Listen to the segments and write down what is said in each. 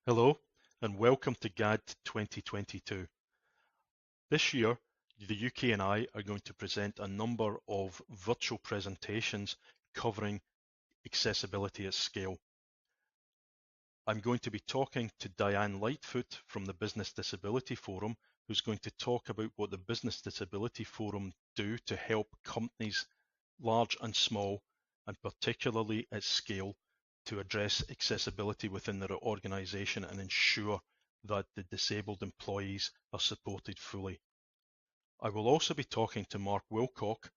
Hello and welcome to GAD 2022. This year, the UK&I are going to present a number of virtual presentations covering accessibility at scale. I'm going to be talking to Diane Lightfoot from the Business Disability Forum, who's going to talk about what the Business Disability Forum do to help companies, large and small, and particularly at scale, to address accessibility within their organisation and ensure that the disabled employees are supported fully. I will also be talking to Mark Wilcock,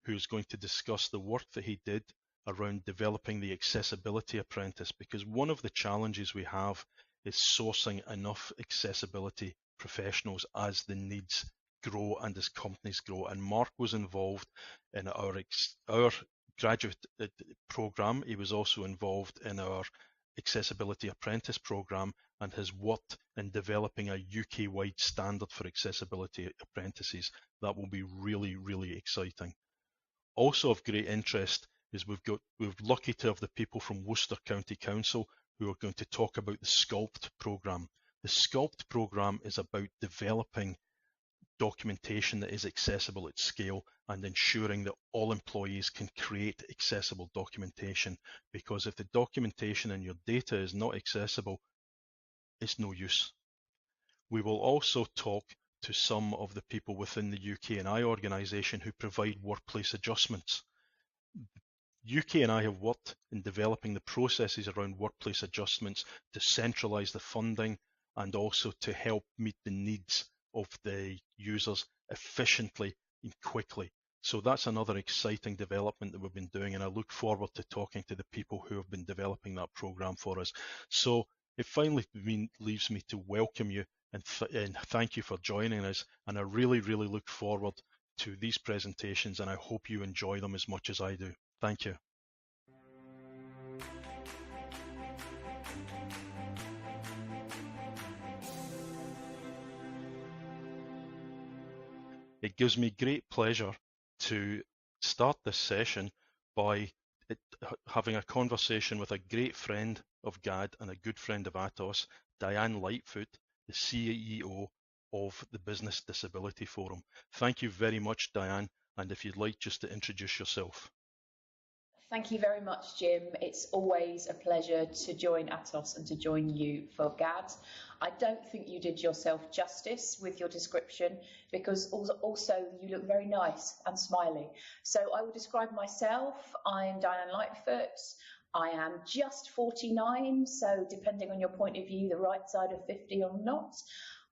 who's going to discuss the work that he did around developing the Accessibility Apprentice, because one of the challenges we have is sourcing enough accessibility professionals as the needs grow and as companies grow. And Mark was involved in our graduate program. He was also involved in our Accessibility Apprentice program and has worked in developing a UK-wide standard for accessibility apprentices. That will be really, really exciting. Also of great interest is we're lucky to have the people from Worcester County Council who are going to talk about the Sculpt Program. The Sculpt Program is about developing documentation that is accessible at scale and ensuring that all employees can create accessible documentation, because if the documentation and your data is not accessible, it's no use. We will also talk to some of the people within the UK&I organisation who provide workplace adjustments. UK&I have worked in developing the processes around workplace adjustments to centralise the funding and also to help meet the needs of the users efficiently and quickly. So that's another exciting development that we've been doing, and I look forward to talking to the people who have been developing that program for us. So it finally leaves me to welcome you and thank you for joining us, and I really, really look forward to these presentations, and I hope you enjoy them as much as I do. Thank you. It gives me great pleasure to start this session by having a conversation with a great friend of GAD and a good friend of Atos, Diane Lightfoot, the CEO of the Business Disability Forum. Thank you very much, Diane, and if you'd like just to introduce yourself. Thank you very much, Jim. It's always a pleasure to join Atos and to join you for GAD. I don't think you did yourself justice with your description, because also you look very nice and smiling. So I will describe myself. I'm Diane Lightfoot. I am just 49, so depending on your point of view, the right side of 50 or not.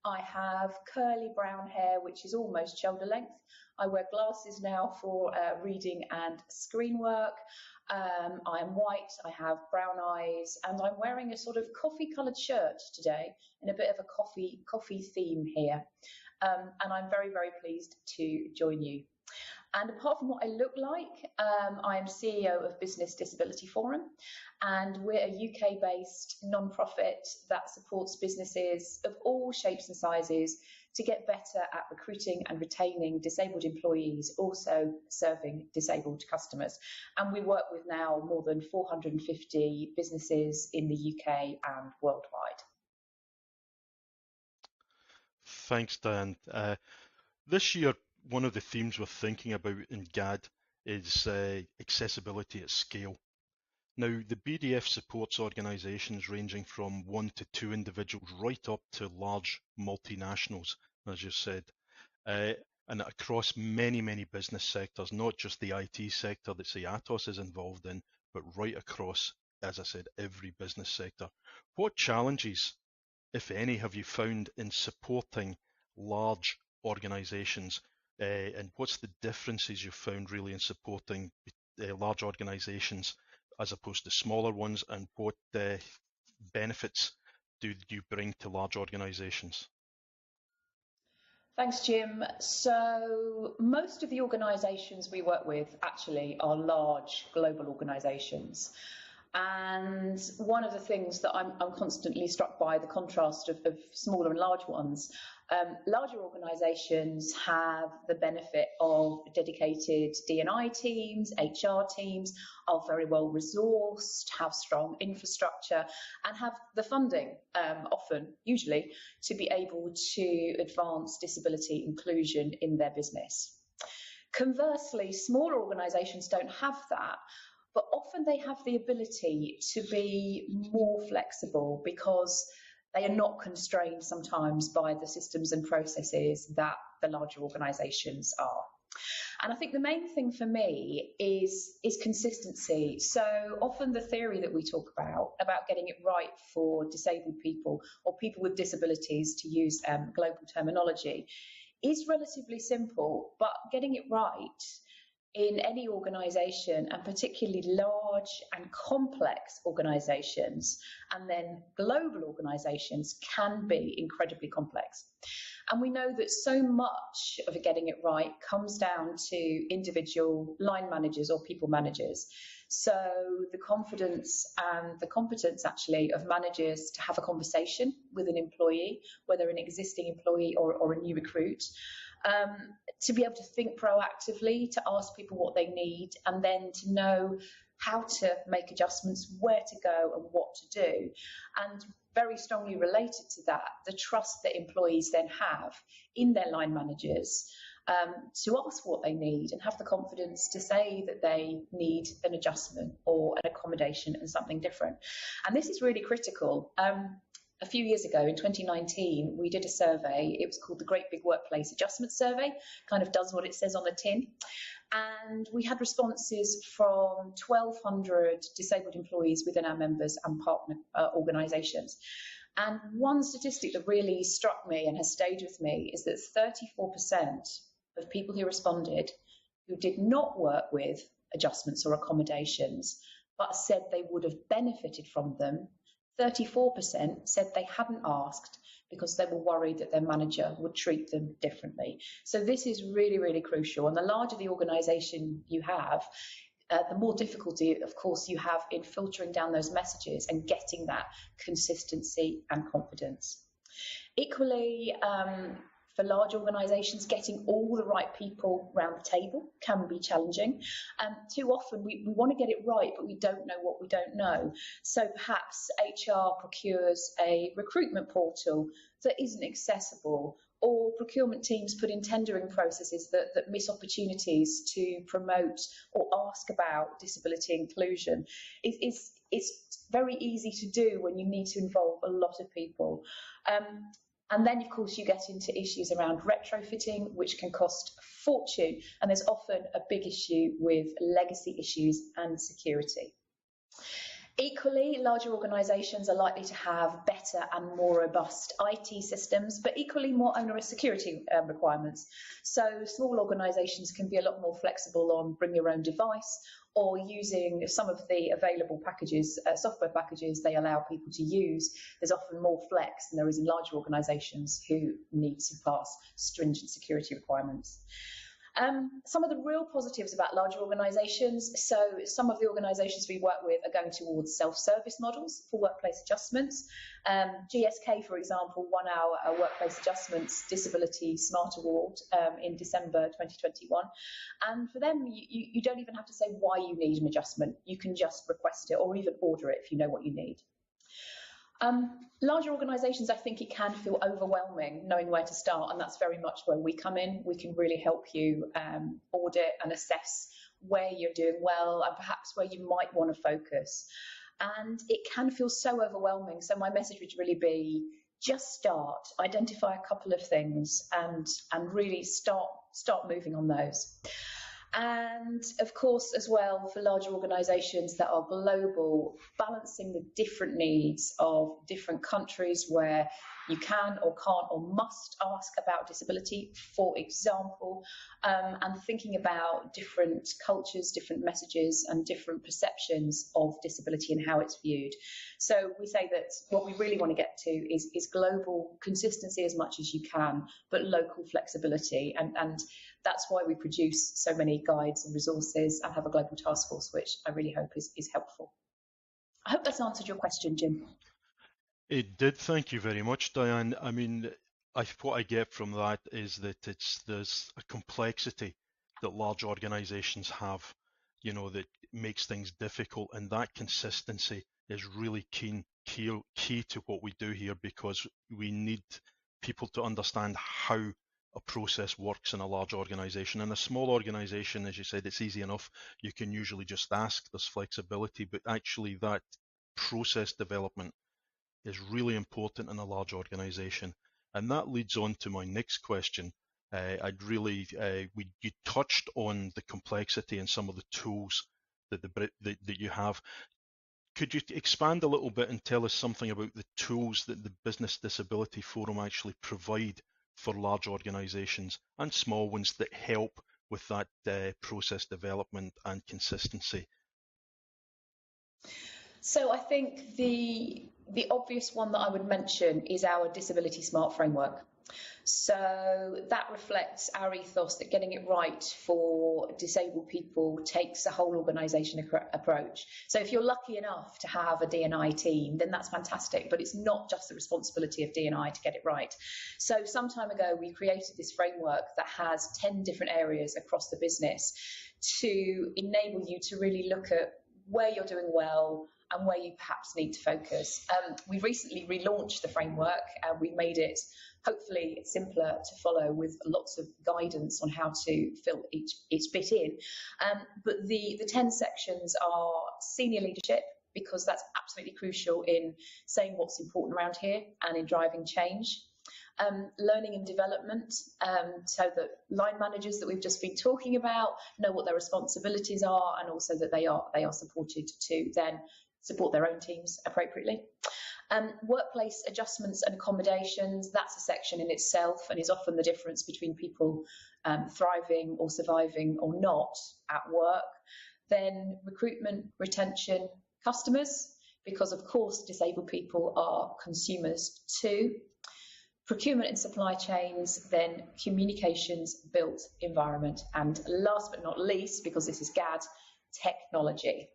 I have curly brown hair, which is almost shoulder length. I wear glasses now for reading and screen work. I am white, I have brown eyes, and I'm wearing a sort of coffee-coloured shirt today in a bit of a coffee theme here. And I'm very, very pleased to join you. And apart from what I look like, I am CEO of Business Disability Forum, and we're a UK-based non-profit that supports businesses of all shapes and sizes to get better at recruiting and retaining disabled employees, also serving disabled customers. And we work with now more than 450 businesses in the UK and worldwide. Thanks, Diane. This year, one of the themes we're thinking about in GAD is accessibility at scale. Now, the BDF supports organisations ranging from 1 to 2 individuals right up to large multinationals, as you said, and across many, many business sectors, not just the IT sector that, say, Atos is involved in, but right across, as I said, every business sector. What challenges, if any, have you found in supporting large organisations, and what's the differences you've found really in supporting large organisations as opposed to smaller ones, and what benefits do you bring to large organisations? Thanks, Jim. So most of the organisations we work with actually are large global organisations. And one of the things that I'm constantly struck by, the contrast of smaller and large ones. Larger organisations have the benefit of dedicated D&I teams, HR teams, are very well resourced, have strong infrastructure, and have the funding, usually, to be able to advance disability inclusion in their business. Conversely, smaller organisations don't have that, but often they have the ability to be more flexible because they are not constrained sometimes by the systems and processes that the larger organisations are. And I think the main thing for me is consistency. So often the theory that we talk about getting it right for disabled people or people with disabilities, to use global terminology, is relatively simple, but getting it right in any organisation, and particularly large and complex organisations, and then global organisations, can be incredibly complex. And we know that so much of getting it right comes down to individual line managers or people managers. So the confidence and the competence actually of managers to have a conversation with an employee, whether an existing employee or a new recruit, to be able to think proactively, to ask people what they need, and then to know how to make adjustments, where to go and what to do. And very strongly related to that, the trust that employees then have in their line managers to ask what they need and have the confidence to say that they need an adjustment or an accommodation and something different. And this is really critical. A few years ago, in 2019, we did a survey. It was called the Great Big Workplace Adjustment Survey, kind of does what it says on the tin. And we had responses from 1,200 disabled employees within our members and partner organisations. And one statistic that really struck me and has stayed with me is that 34% of people who responded who did not work with adjustments or accommodations, but said they would have benefited from them, 34% said they hadn't asked because they were worried that their manager would treat them differently. So this is really, really crucial. And the larger the organisation you have, the more difficulty, of course, you have in filtering down those messages and getting that consistency and confidence. Equally, for large organisations, getting all the right people round the table can be challenging. Too often we want to get it right, but we don't know what we don't know. So perhaps HR procures a recruitment portal that isn't accessible, or procurement teams put in tendering processes that miss opportunities to promote or ask about disability inclusion. It's very easy to do when you need to involve a lot of people. And then, of course, you get into issues around retrofitting, which can cost a fortune. And there's often a big issue with legacy issues and security. Equally, larger organisations are likely to have better and more robust IT systems, but equally more onerous security requirements. So small organisations can be a lot more flexible on bring your own device, or using some of the available packages, software packages they allow people to use. There's often more flex than there is in larger organisations who need to pass stringent security requirements. Some of the real positives about larger organisations, so some of the organisations we work with are going towards self-service models for workplace adjustments. GSK, for example, won our Workplace Adjustments Disability Smart Award in December 2021. And for them, you don't even have to say why you need an adjustment. You can just request it or even order it if you know what you need. Larger organisations, I think it can feel overwhelming knowing where to start, and that's very much where we come in. We can really help you audit and assess where you're doing well and perhaps where you might want to focus. And it can feel so overwhelming. So my message would really be just start, identify a couple of things and really start moving on those. And of course, as well, for larger organisations that are global, balancing the different needs of different countries where you can or can't or must ask about disability, for example, and thinking about different cultures, different messages and different perceptions of disability and how it's viewed. So we say that what we really want to get to is global consistency as much as you can, but local flexibility. And that's why we produce so many guides and resources and have a global task force, which I really hope is helpful. I hope that's answered your question, Jim. It did. Thank you very much, Diane. I mean, what I get from that is that there's a complexity that large organizations have, that makes things difficult, and that consistency is really key to what we do here, because we need people to understand how a process works in a large organization. In a small organization, as you said, it's easy enough. You can usually just ask, there's flexibility, but actually that process development is really important in a large organization. And that leads on to my next question. You touched on the complexity and some of the tools that you have. Could you expand a little bit and tell us something about the tools that the Business Disability Forum actually provide for large organizations and small ones that help with that process development and consistency? So I think the obvious one that I would mention is our Disability Smart framework. So that reflects our ethos that getting it right for disabled people takes a whole organisation approach. So if you're lucky enough to have a D&I team, then that's fantastic, but it's not just the responsibility of D&I to get it right. So some time ago, we created this framework that has 10 different areas across the business to enable you to really look at where you're doing well and where you perhaps need to focus. We recently relaunched the framework and we made it hopefully simpler to follow with lots of guidance on how to fill each bit in. But the 10 sections are senior leadership, because that's absolutely crucial in saying what's important around here and in driving change. Learning and development, so that line managers that we've just been talking about know what their responsibilities are, and also that they are supported to then support their own teams appropriately. Workplace adjustments and accommodations, that's a section in itself and is often the difference between people thriving or surviving or not at work. Then recruitment, retention, customers, because of course disabled people are consumers too. Procurement and supply chains, then communications, built environment, and last but not least, because this is GAD, technology.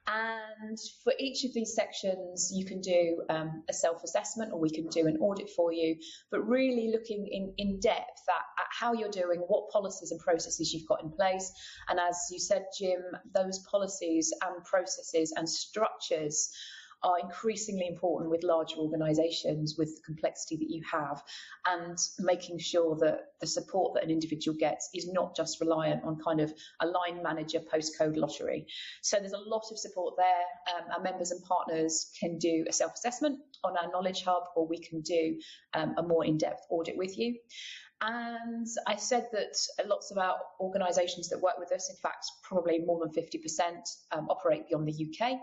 And for each of these sections, you can do a self-assessment, or we can do an audit for you, but really looking in depth at how you're doing, what policies and processes you've got in place. And as you said, Jim, those policies and processes and structures are increasingly important with larger organisations with the complexity that you have, and making sure that the support that an individual gets is not just reliant on kind of a line manager postcode lottery. So there's a lot of support there. Our members and partners can do a self-assessment on our Knowledge Hub, or we can do a more in-depth audit with you. And I said that lots of our organisations that work with us, in fact, probably more than 50% operate beyond the UK.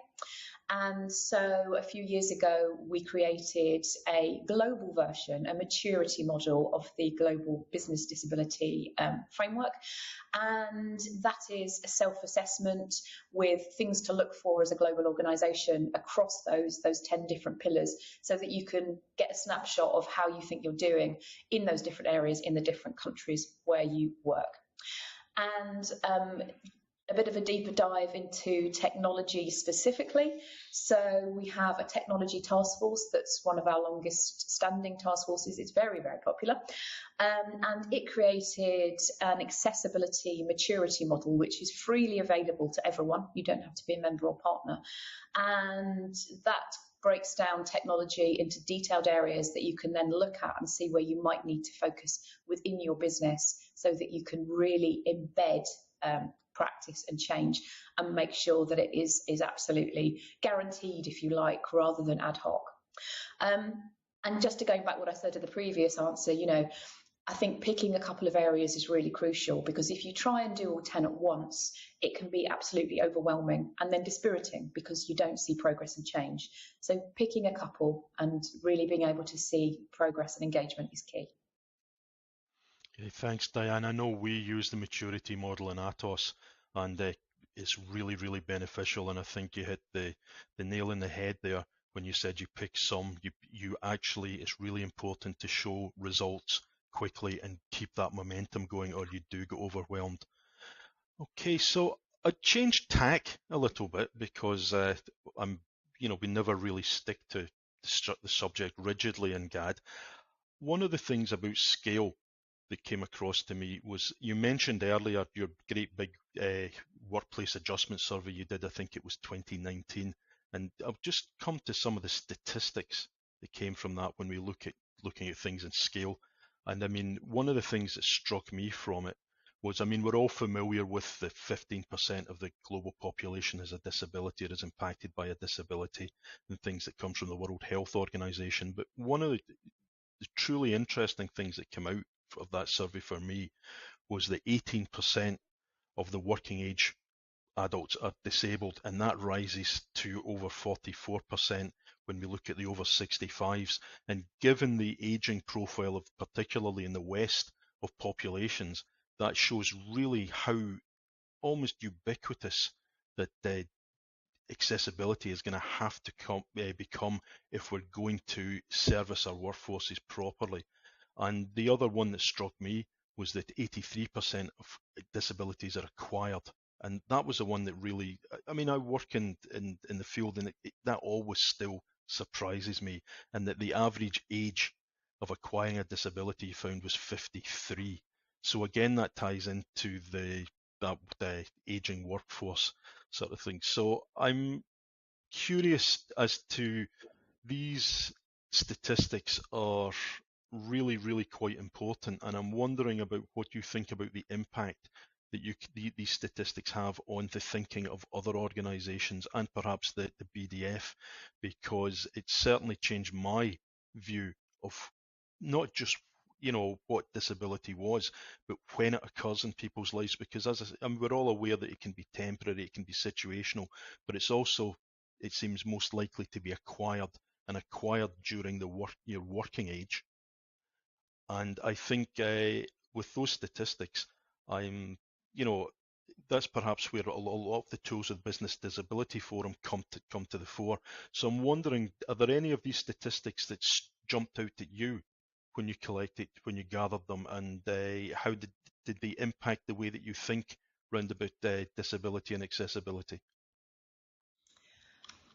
And so a few years ago, we created a global version, a maturity model of the global business disability framework. And that is a self-assessment with things to look for as a global organisation across those 10 different pillars, so that you can get a snapshot of how you think you're doing in those different areas in the different countries where you work. And a bit of a deeper dive into technology specifically. So we have a technology task force that's one of our longest standing task forces. It's very, very popular. And it created an accessibility maturity model, which is freely available to everyone. You don't have to be a member or partner. And that breaks down technology into detailed areas that you can then look at and see where you might need to focus within your business, so that you can really embed practice and change and make sure that it is absolutely guaranteed, if you like, rather than ad hoc. And just to go back what I said to the previous answer, I think picking a couple of areas is really crucial, because if you try and do all 10 at once, it can be absolutely overwhelming and then dispiriting, because you don't see progress and change. So picking a couple and really being able to see progress and engagement is key. Okay, thanks, Diane. I know we use the maturity model in Atos, and it's really, really beneficial. And I think you hit the nail in the head there when you said you pick some. You actually, it's really important to show results quickly and keep that momentum going, or you do get overwhelmed. Okay, so I changed tack a little bit, because we never really stick to the subject rigidly in GAD. one of the things about scale that came across to me was, you mentioned earlier your great big workplace adjustment survey you did, I think it was 2019, and I've just come to some of the statistics that came from that when we looking at things in scale. And I mean, one of the things that struck me from it was, I mean, we're all familiar with the 15% of the global population has a disability or is impacted by a disability, and things that come from the World Health Organization. But one of the truly interesting things that came out of that survey for me was that 18% of the working age adults are disabled, and that rises to over 44% when we look at the over 65s. And given the aging profile of, particularly in the West, of populations, that shows really how almost ubiquitous that accessibility is going to have to become if we're going to service our workforces properly. And the other one that struck me was that 83% of disabilities are acquired. And that was the one that really, I mean, I work in the field, and that always still surprises me. And that the average age of acquiring a disability found was 53. So again, that ties into the aging workforce sort of thing. So I'm curious as to, these statistics are really, really quite important, and I'm wondering about what you think about the impact that these statistics have on the thinking of other organisations and perhaps the BDF, because it's certainly changed my view of not just what disability was, but when it occurs in people's lives. Because we're all aware that it can be temporary, it can be situational, but it's also, it seems, most likely to be acquired, and acquired during your working age. And I think with those statistics, that's perhaps where a lot of the tools of the Business Disability Forum come to the fore. So I'm wondering, are there any of these statistics that jumped out at you when you gathered them, and how did they impact the way that you think round about disability and accessibility?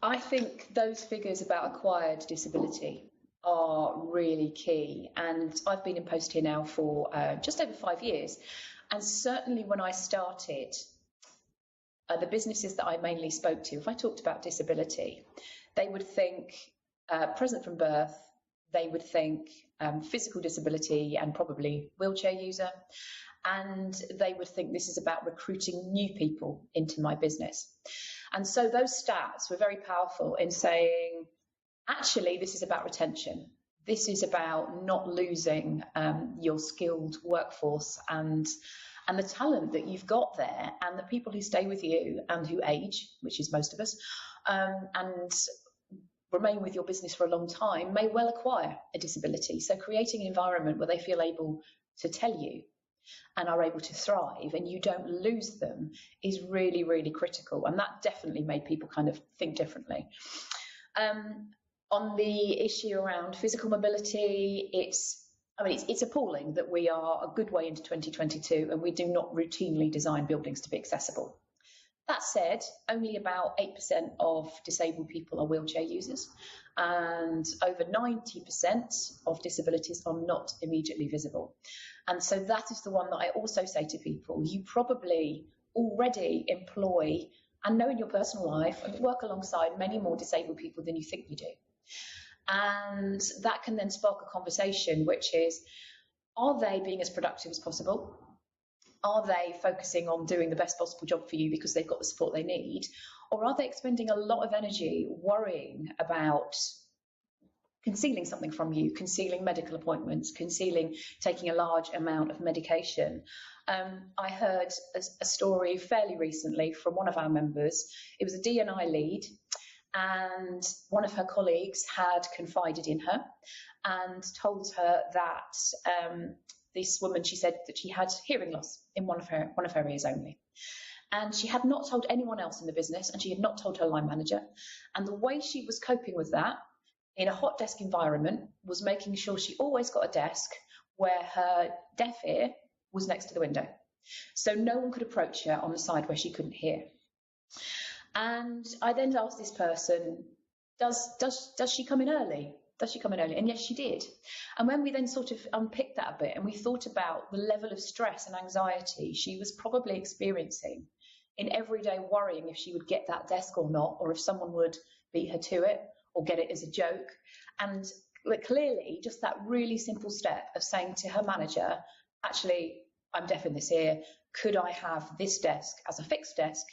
I think those figures about acquired disability are really key, and I've been in post here now for just over 5 years, and certainly when I started, the businesses that I mainly spoke to, if I talked about disability, they would think present from birth, they would think physical disability and probably wheelchair user, and they would think this is about recruiting new people into my business. And so those stats were very powerful in saying, actually, this is about retention. This is about not losing your skilled workforce and the talent that you've got there, and the people who stay with you and who age, which is most of us, and remain with your business for a long time may well acquire a disability. So creating an environment where they feel able to tell you and are able to thrive, and you don't lose them, is really, really critical. And that definitely made people kind of think differently. On the issue around physical mobility, it's appalling that we are a good way into 2022 and we do not routinely design buildings to be accessible. That said, only about 8% of disabled people are wheelchair users, and over 90% of disabilities are not immediately visible. And so that is the one that I also say to people, you probably already employ and know in your personal life and work alongside many more disabled people than you think you do. And that can then spark a conversation, which is, are they being as productive as possible? Are they focusing on doing the best possible job for you because they've got the support they need? Or are they expending a lot of energy worrying about concealing something from you, concealing medical appointments, concealing taking a large amount of medication? I heard a story fairly recently from one of our members. It was a D&I lead, and one of her colleagues had confided in her and told her that this woman, she said that she had hearing loss in one of her ears only. And she had not told anyone else in the business, and she had not told her line manager. And the way she was coping with that in a hot desk environment was making sure she always got a desk where her deaf ear was next to the window, so no one could approach her on the side where she couldn't hear. And I then asked this person, does she come in early? does she come in early? And yes, she did. And when we then sort of unpicked that a bit and we thought about the level of stress and anxiety she was probably experiencing in everyday worrying if she would get that desk or not, or if someone would beat her to it or get it as a joke. And clearly, just that really simple step of saying to her manager, actually, I'm deaf in this ear, could I have this desk as a fixed desk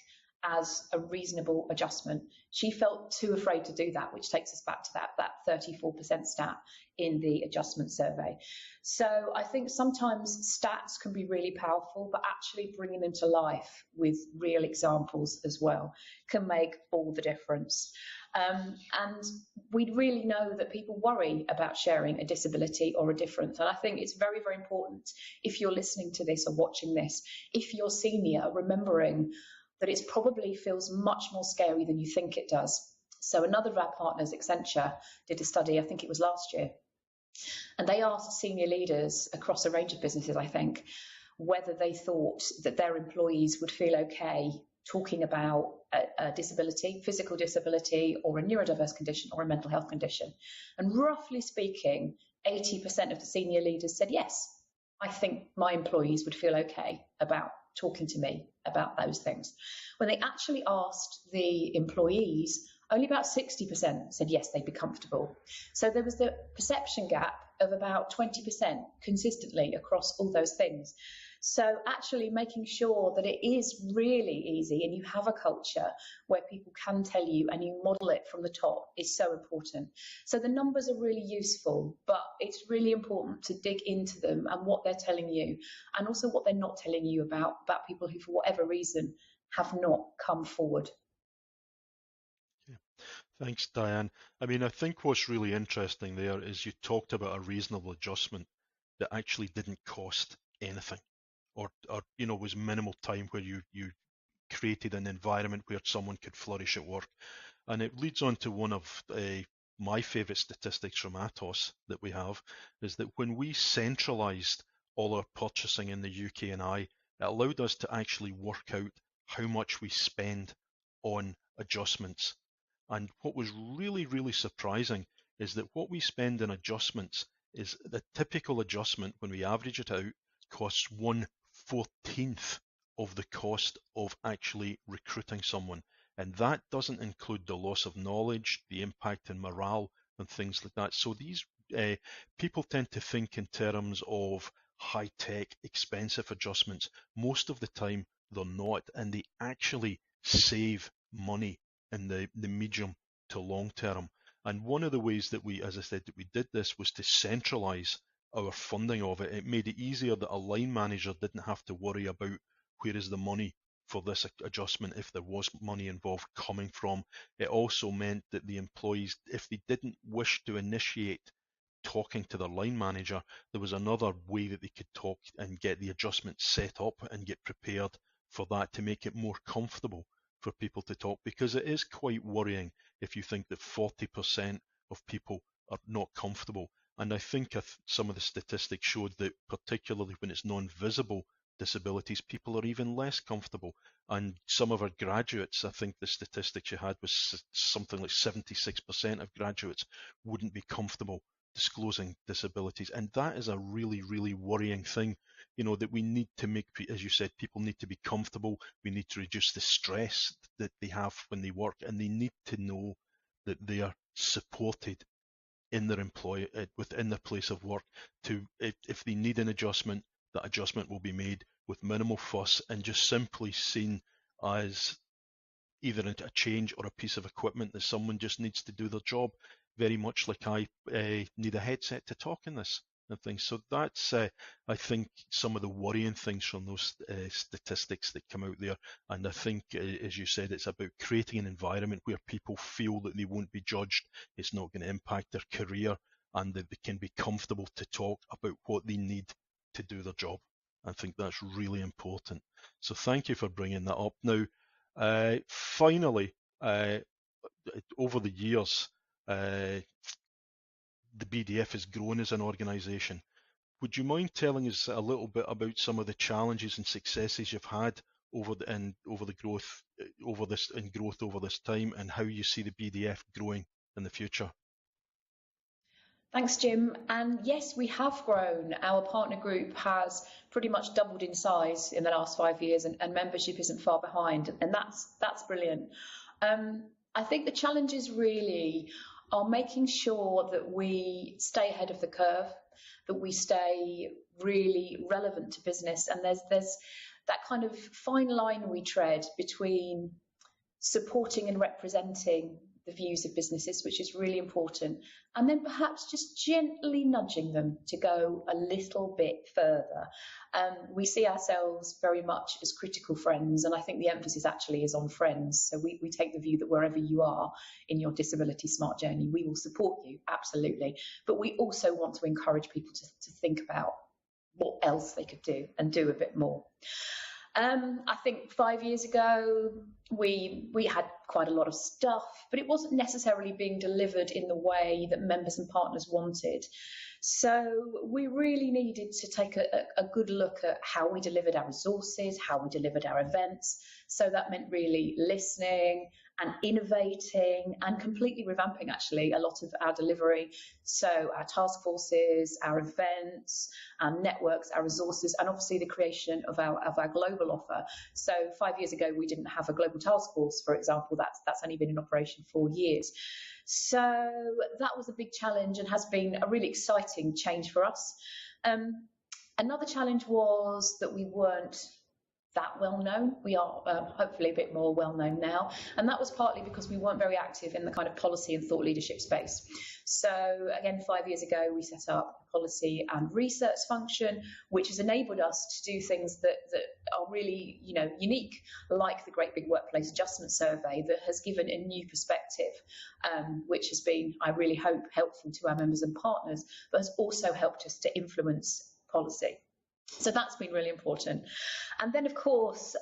as a reasonable adjustment? She felt too afraid to do that, which takes us back to that 34% stat in the adjustment survey. So I think sometimes stats can be really powerful, but actually bringing them to life with real examples as well can make all the difference. And we really know that people worry about sharing a disability or a difference. And I think it's very, very important, if you're listening to this or watching this, if you're senior, remembering that it probably feels much more scary than you think it does. So another of our partners, Accenture, did a study, I think it was last year, and they asked senior leaders across a range of businesses, I think, whether they thought that their employees would feel okay talking about a disability, physical disability, or a neurodiverse condition, or a mental health condition. And roughly speaking, 80% of the senior leaders said, yes, I think my employees would feel okay about talking to me about those things. When they actually asked the employees, only about 60% said yes, they'd be comfortable. So there was the perception gap of about 20% consistently across all those things. So actually making sure that it is really easy and you have a culture where people can tell you and you model it from the top is so important. So the numbers are really useful, but it's really important to dig into them and what they're telling you, and also what they're not telling you about people who, for whatever reason, have not come forward. Yeah. Thanks, Diane. I mean, I think what's really interesting there is you talked about a reasonable adjustment that actually didn't cost anything, or was minimal time, where you created an environment where someone could flourish at work. And it leads on to one of my favourite statistics from Atos that we have, is that when we centralised all our purchasing in the UK&I, it allowed us to actually work out how much we spend on adjustments. And what was really, really surprising is that what we spend in adjustments is the typical adjustment, when we average it out, costs 1/14 of the cost of actually recruiting someone. And that doesn't include the loss of knowledge, the impact in morale, and things like that. So these people tend to think in terms of high-tech, expensive adjustments. Most of the time, they're not, and they actually save money in the medium to long term. And one of the ways that we, as I said, that we did this was to centralize our funding of it. It made it easier that a line manager didn't have to worry about where is the money for this adjustment, if there was money involved, coming from. It also meant that the employees, if they didn't wish to initiate talking to their line manager, there was another way that they could talk and get the adjustment set up and get prepared for that, to make it more comfortable for people to talk, because it is quite worrying if you think that 40% of people are not comfortable. And I think some of the statistics showed that, particularly when it's non-visible disabilities, people are even less comfortable. And some of our graduates, I think the statistics you had was something like 76% of graduates wouldn't be comfortable disclosing disabilities. And that is a really, really worrying thing, that we need to make, as you said, people need to be comfortable. We need to reduce the stress that they have when they work, and they need to know that they are supported in their within their place of work. If they need an adjustment, that adjustment will be made with minimal fuss and just simply seen as either a change or a piece of equipment that someone just needs to do their job, very much like I need a headset to talk in this and things. So that's, I think, some of the worrying things from those statistics that come out there. And I think, as you said, it's about creating an environment where people feel that they won't be judged, it's not going to impact their career, and that they can be comfortable to talk about what they need to do their job. I think that's really important. So thank you for bringing that up. Now, finally, over the years, the BDF has grown as an organisation. Would you mind telling us a little bit about some of the challenges and successes you've had over growth over this time, and how you see the BDF growing in the future? Thanks, Jim. And yes, we have grown. Our partner group has pretty much doubled in size in the last 5 years, and membership isn't far behind, and that's brilliant. I think the challenges really are making sure that we stay ahead of the curve, that we stay really relevant to business, and there's that kind of fine line we tread between supporting and representing the views of businesses, which is really important, and then perhaps just gently nudging them to go a little bit further. We see ourselves very much as critical friends, and I think the emphasis actually is on friends. So we take the view that wherever you are in your disability smart journey, we will support you, absolutely. But we also want to encourage people to think about what else they could do and do a bit more. I think 5 years ago, we had quite a lot of stuff, but it wasn't necessarily being delivered in the way that members and partners wanted. So we really needed to take a good look at how we delivered our resources, how we delivered our events. So that meant really listening and innovating and completely revamping actually a lot of our delivery. So our task forces, our events, our networks, our resources, and obviously the creation of our global offer. So 5 years ago, we didn't have a global task force, for example. That's only been in operation 4 years. So that was a big challenge and has been a really exciting change for us. Another challenge was that we weren't that well known. We are hopefully a bit more well known now, and that was partly because we weren't very active in the kind of policy and thought leadership space. So again, 5 years ago, we set up a policy and research function, which has enabled us to do things that are really, unique, like the Great Big Workplace Adjustment Survey that has given a new perspective, which has been, I really hope, helpful to our members and partners, but has also helped us to influence policy. So that's been really important. And then, of course,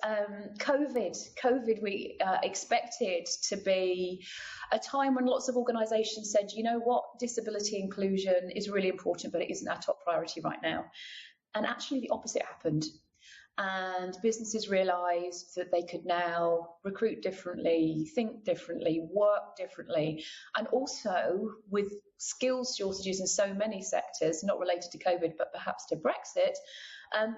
COVID we expected to be a time when lots of organisations said, you know what, disability inclusion is really important, but it isn't our top priority right now. And actually the opposite happened. And businesses realised that they could now recruit differently, think differently, work differently, and also with skills shortages in so many sectors, not related to COVID, but perhaps to Brexit,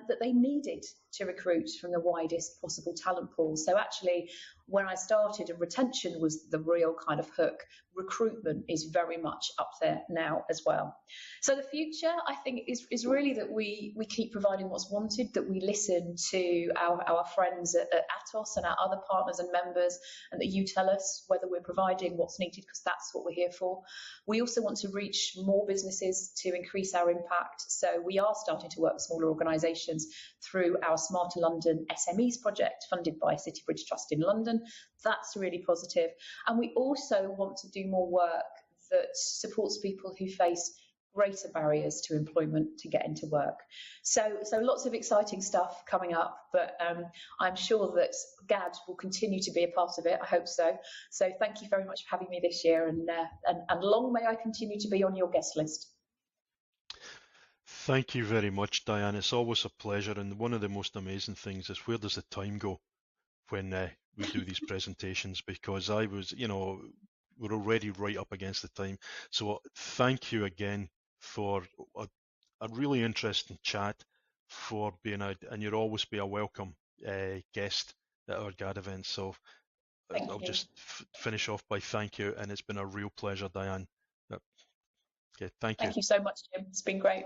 that they needed to recruit from the widest possible talent pool. So actually, when I started, and retention was the real kind of hook, recruitment is very much up there now as well. So the future, I think, is really that we keep providing what's wanted, that we listen to our friends at Atos and our other partners and members, and that you tell us whether we're providing what's needed, because that's what we're here for. We also want to reach more businesses to increase our impact. So we are starting to work with smaller organisations through our Smarter London SMEs project, funded by City Bridge Trust in London. That's really positive. And we also want to do more work that supports people who face greater barriers to employment to get into work. So lots of exciting stuff coming up, but I'm sure that GAD will continue to be a part of it. I hope so. So thank you very much for having me this year, and long may I continue to be on your guest list. Thank you very much, Diane. It's always a pleasure, and one of the most amazing things is, where does the time go when we do these presentations? Because we're already right up against the time. So thank you again for a really interesting chat, for being out, and you'll always be a welcome guest at our GAD events. So I'll just finish off by thank you, and it's been a real pleasure, Diane. Okay, thank you. Thank you so much, Jim. It's been great.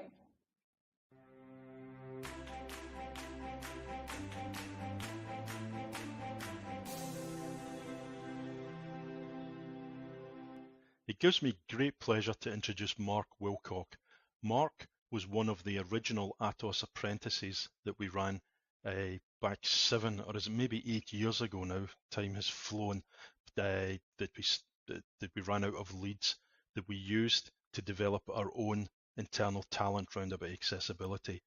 It gives me great pleasure to introduce Mark Wilcock. Mark was one of the original Atos apprentices that we ran back 7 or is it maybe 8 years ago now. Time has flown. That we ran out of leads that we used to develop our own internal talent round about accessibility.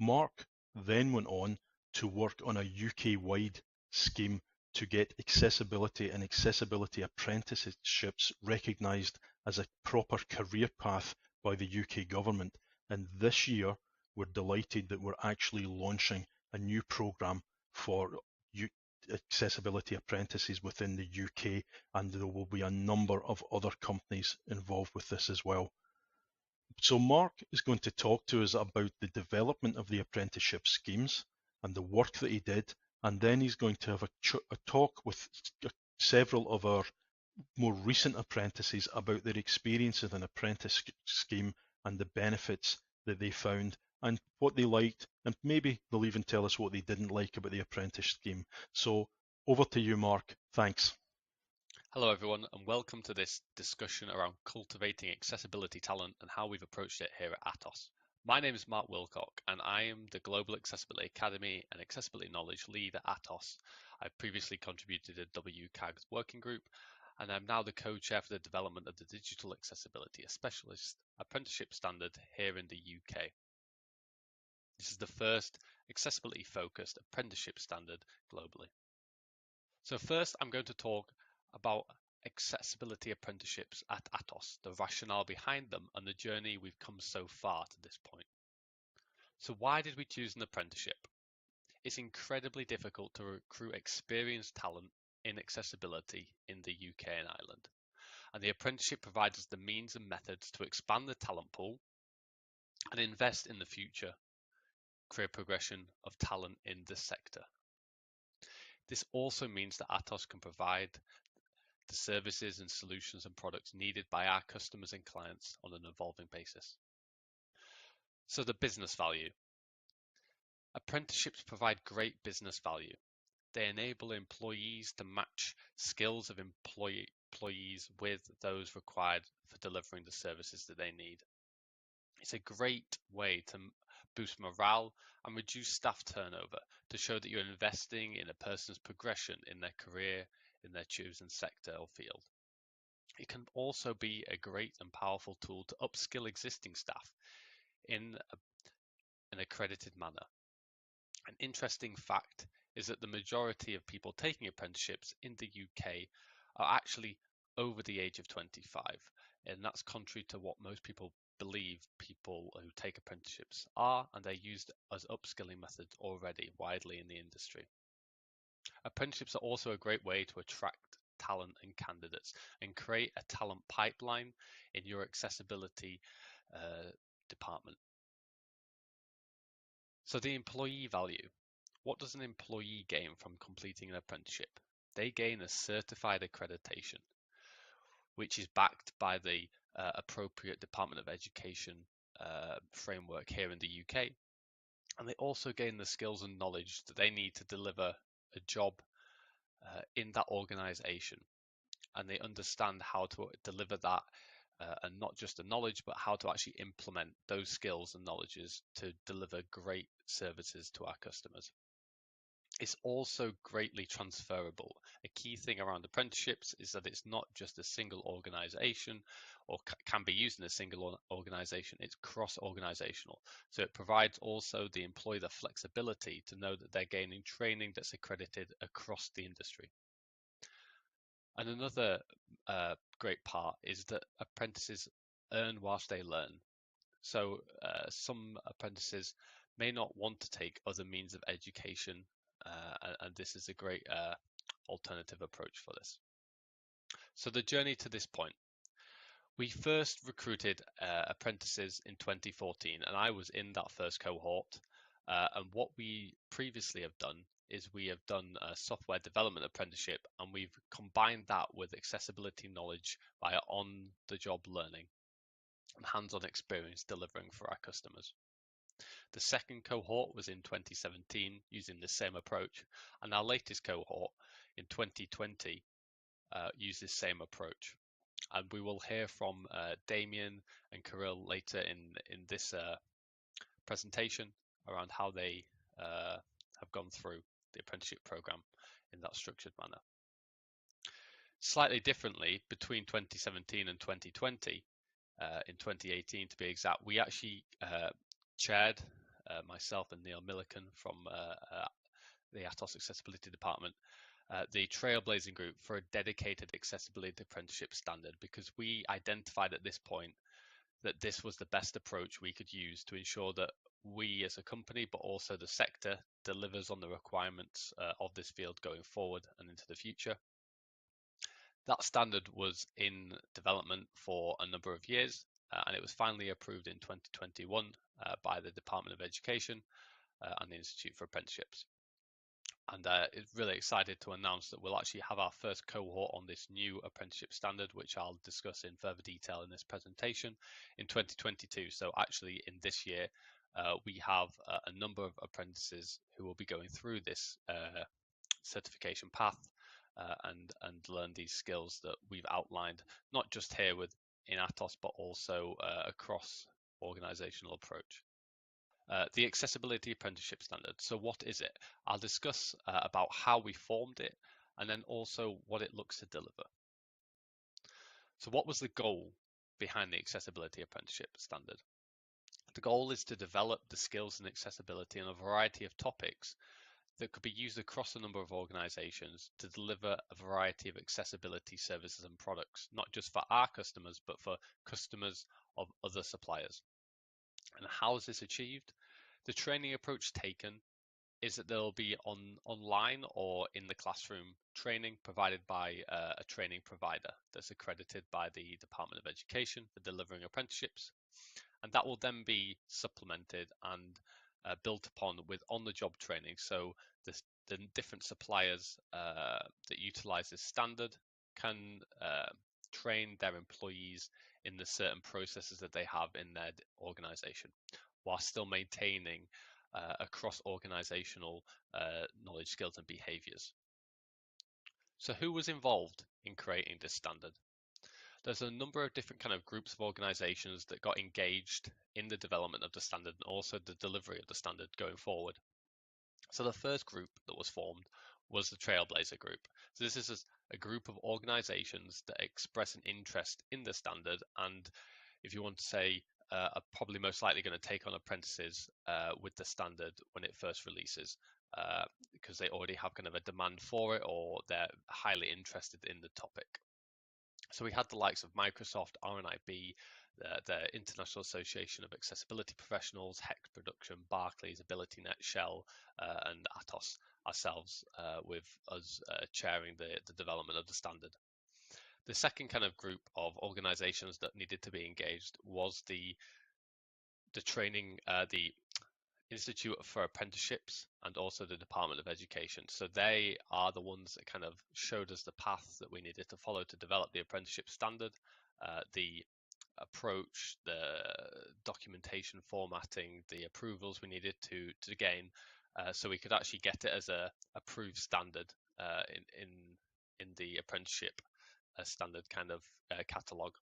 Mark then went on to work on a UK-wide scheme to get accessibility and accessibility apprenticeships recognised as a proper career path by the UK government. And this year, we're delighted that we're actually launching a new programme for accessibility apprentices within the UK, and there will be a number of other companies involved with this as well. So Mark is going to talk to us about the development of the apprenticeship schemes and the work that he did, and then he's going to have a talk with several of our more recent apprentices about their experience with an apprentice scheme and the benefits that they found and what they liked, and maybe they'll even tell us what they didn't like about the apprentice scheme. So over to you, Mark. Thanks. Hello everyone, and welcome to this discussion around cultivating accessibility talent and how we've approached it here at Atos. My name is Mark Wilcock, and I am the Global Accessibility Academy and Accessibility Knowledge Lead at Atos. I've previously contributed to WCAG's working group, and I'm now the co-chair for the development of the Digital Accessibility, a specialist apprenticeship standard here in the UK. This is the first accessibility-focused apprenticeship standard globally. So first, I'm going to talk about accessibility apprenticeships at Atos, the rationale behind them, and the journey we've come so far to this point. So why did we choose an apprenticeship? It's incredibly difficult to recruit experienced talent in accessibility in the UK and Ireland, and the apprenticeship provides us the means and methods to expand the talent pool and invest in the future career progression of talent in the sector. This also means that Atos can provide the services and solutions and products needed by our customers and clients on an evolving basis. So the business value. Apprenticeships provide great business value. They enable employees to match skills of employees with those required for delivering the services that they need. It's a great way to boost morale and reduce staff turnover to show that you're investing in a person's progression in their career, in their chosen sector or field. It can also be a great and powerful tool to upskill existing staff in an accredited manner. An interesting fact is that the majority of people taking apprenticeships in the UK are actually over the age of 25, and that's contrary to what most people believe people who take apprenticeships are, and they're used as upskilling methods already widely in the industry. Apprenticeships are also a great way to attract talent and candidates and create a talent pipeline in your accessibility department. So the employee value. What does an employee gain from completing an apprenticeship? They gain a certified accreditation, which is backed by the appropriate Department of Education framework here in the UK. And they also gain the skills and knowledge that they need to deliver a job in that organization. And they understand how to deliver that, and not just the knowledge, but how to actually implement those skills and knowledges to deliver great services to our customers. It's also greatly transferable. A key thing around apprenticeships is that it's not just a single organization or can be used in a single organization, it's cross-organizational. So it provides also the employee the flexibility to know that they're gaining training that's accredited across the industry. And another great part is that apprentices earn whilst they learn. So some apprentices may not want to take other means of education, and this is a great alternative approach for this. So the journey to this point. We first recruited apprentices in 2014, and I was in that first cohort. And what we previously have done is we have done a software development apprenticeship, and we've combined that with accessibility knowledge via on-the-job learning and hands-on experience delivering for our customers. The second cohort was in 2017 using the same approach, and our latest cohort in 2020 used this same approach. And we will hear from Damien and Kirill later in this presentation around how they have gone through the apprenticeship program in that structured manner. Slightly differently, between 2017 and 2020, in 2018 to be exact, we actually chaired, myself and Neil Milliken from the Atos Accessibility Department, the Trailblazer Group for a dedicated accessibility apprenticeship standard, because we identified at this point that this was the best approach we could use to ensure that we as a company, but also the sector, delivers on the requirements of this field going forward and into the future. That standard was in development for a number of years, and it was finally approved in 2021 by the Department of Education and the Institute for Apprenticeships. And it's really excited to announce that we'll actually have our first cohort on this new apprenticeship standard, which I'll discuss in further detail in this presentation in 2022. So actually in this year, we have a number of apprentices who will be going through this certification path and learn these skills that we've outlined, not just here in Atos, but also across organizational approach. The Accessibility Apprenticeship Standard. So what is it? I'll discuss about how we formed it and then also what it looks to deliver. So what was the goal behind the Accessibility Apprenticeship Standard? The goal is to develop the skills in accessibility in a variety of topics that could be used across a number of organizations to deliver a variety of accessibility services and products, not just for our customers, but for customers of other suppliers. And how is this achieved? The training approach taken is that there will be online or in the classroom training provided by a training provider that's accredited by the Department of Education for delivering apprenticeships. And that will then be supplemented and built upon with on-the-job training. So the different suppliers that utilize this standard can train their employees in the certain processes that they have in their organization, while still maintaining across organizational knowledge, skills, and behaviors. So who was involved in creating this standard? There's a number of different kind of groups of organizations that got engaged in the development of the standard and also the delivery of the standard going forward. So the first group that was formed was the Trailblazer Group. So this is a group of organizations that express an interest in the standard, and if you want to say, are probably most likely going to take on apprentices with the standard when it first releases, because they already have kind of a demand for it or they're highly interested in the topic. So we had the likes of Microsoft, RNIB, the International Association of Accessibility Professionals, Hex Production, Barclays, AbilityNet, Shell, and Atos ourselves, with us chairing the development of the standard. The second kind of group of organizations that needed to be engaged was the training, the Institute for Apprenticeships and also the Department of Education. So they are the ones that kind of showed us the path that we needed to follow to develop the apprenticeship standard, the approach, the documentation formatting, the approvals we needed to gain, so we could actually get it as a approved standard in the apprenticeship standard kind of catalog.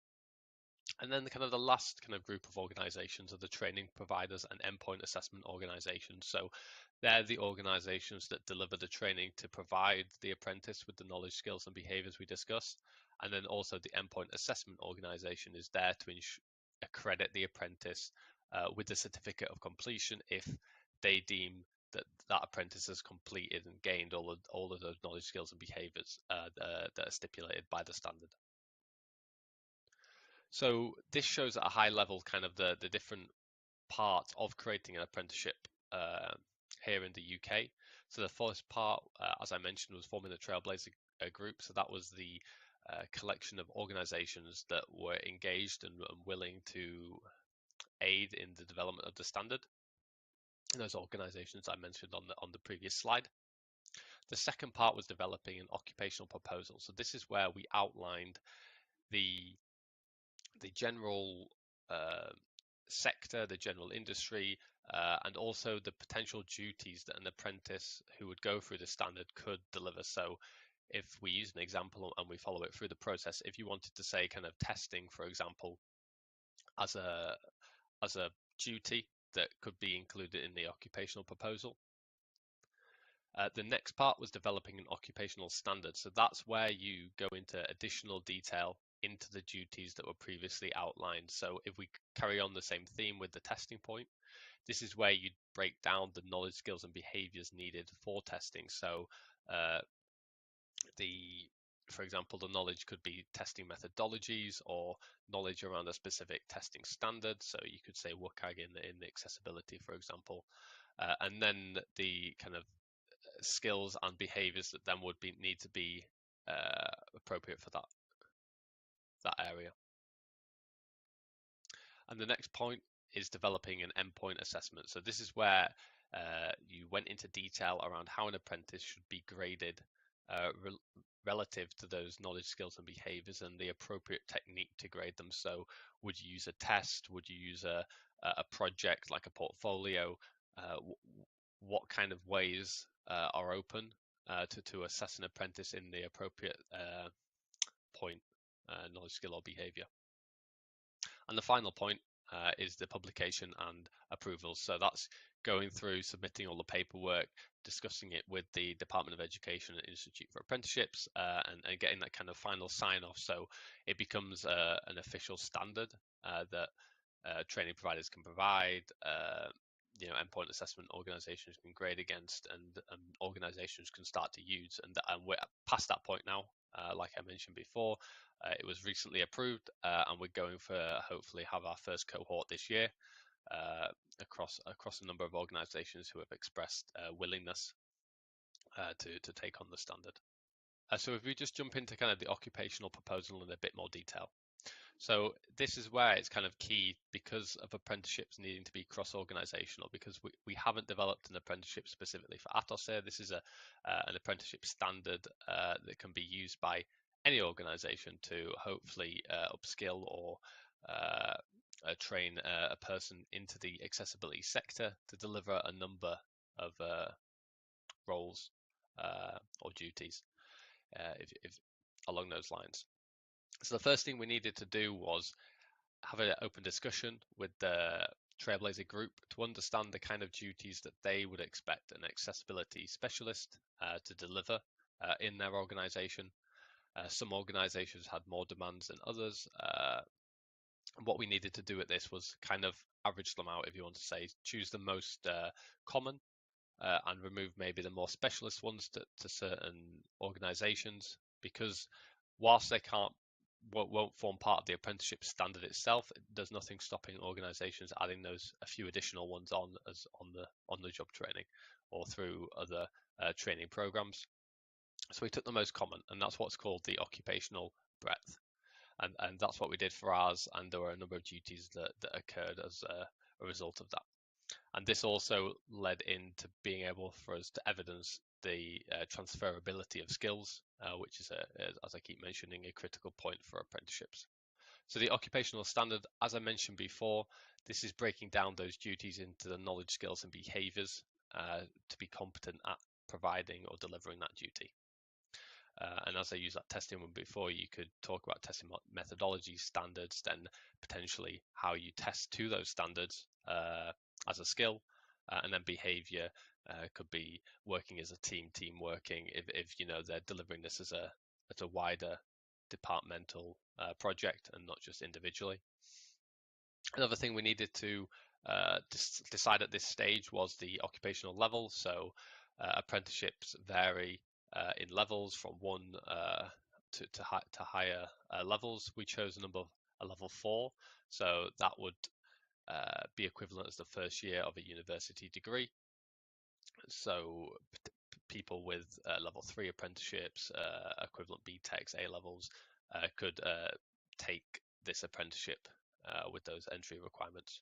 And then the last kind of group of organizations are the training providers and endpoint assessment organizations. So they're the organizations that deliver the training to provide the apprentice with the knowledge, skills, and behaviors we discussed. And then also the endpoint assessment organization is there to accredit the apprentice with the certificate of completion if they deem that apprentice has completed and gained all of those knowledge, skills, and behaviors that are stipulated by the standard. So this shows at a high level kind of the different parts of creating an apprenticeship here in the UK. So the first part, as I mentioned, was forming the Trailblazer Group. So that was the collection of organizations that were engaged and willing to aid in the development of the standard. And those organizations I mentioned on the previous slide. The second part was developing an occupational proposal. So this is where we outlined the general sector, the general industry, and also the potential duties that an apprentice who would go through the standard could deliver. So if we use an example and we follow it through the process, if you wanted to say kind of testing, for example, as a duty that could be included in the occupational proposal. The next part was developing an occupational standard. So that's where you go into additional detail into the duties that were previously outlined. So if we carry on the same theme with the testing point, this is where you break down the knowledge, skills, and behaviors needed for testing. So for example, the knowledge could be testing methodologies or knowledge around a specific testing standard. So you could say Wilcock in the accessibility, for example, and then the kind of skills and behaviors that then would need to be appropriate for that area. And the next point is developing an endpoint assessment. So this is where you went into detail around how an apprentice should be graded relative to those knowledge, skills and behaviors and the appropriate technique to grade them. So would you use a test? Would you use a project like a portfolio? What kind of ways are open to assess an apprentice in the appropriate point, knowledge, skill or behavior? And the final point is the publication and approval. So that's going through, submitting all the paperwork, discussing it with the Department of Education and Institute for Apprenticeships, and getting that kind of final sign-off. So it becomes an official standard that training providers can provide, endpoint assessment organizations can grade against, and organizations can start to use. And we're past that point now. Like I mentioned before, it was recently approved, and we're going for hopefully have our first cohort this year across a number of organizations who have expressed willingness to take on the standard. So if we just jump into kind of the occupational proposal in a bit more detail. So this is where it's kind of key, because of apprenticeships needing to be cross-organizational, because we haven't developed an apprenticeship specifically for Atos here. This is an apprenticeship standard that can be used by any organization to hopefully upskill or train a person into the accessibility sector to deliver a number of roles or duties if along those lines. So the first thing we needed to do was have an open discussion with the Trailblazer Group to understand the kind of duties that they would expect an accessibility specialist to deliver in their organization. Some organizations had more demands than others. And what we needed to do with this was kind of average them out, if you want to say, choose the most common and remove maybe the more specialist ones to certain organizations, because whilst they won't form part of the apprenticeship standard itself, there's nothing stopping organizations adding those a few additional ones on as on the job training or through other training programs. So we took the most common, and that's what's called the occupational breadth, and that's what we did for ours. And there were a number of duties that occurred as a result of that. And this also led into being able for us to evidence the transferability of skills, which is, as I keep mentioning, a critical point for apprenticeships. So the occupational standard, as I mentioned before, this is breaking down those duties into the knowledge, skills and behaviours to be competent at providing or delivering that duty. And as I used that testing one before, you could talk about testing methodology standards, then potentially how you test to those standards as a skill, and then behavior could be working as a team working if they're delivering this as a wider departmental project and not just individually. Another thing we needed to decide at this stage was the occupational level. So apprenticeships vary in levels from 1 to higher levels. We chose a level 4, so that would be equivalent as the first year of a university degree. So people with level 3 apprenticeships, equivalent BTECs, A levels, could take this apprenticeship with those entry requirements.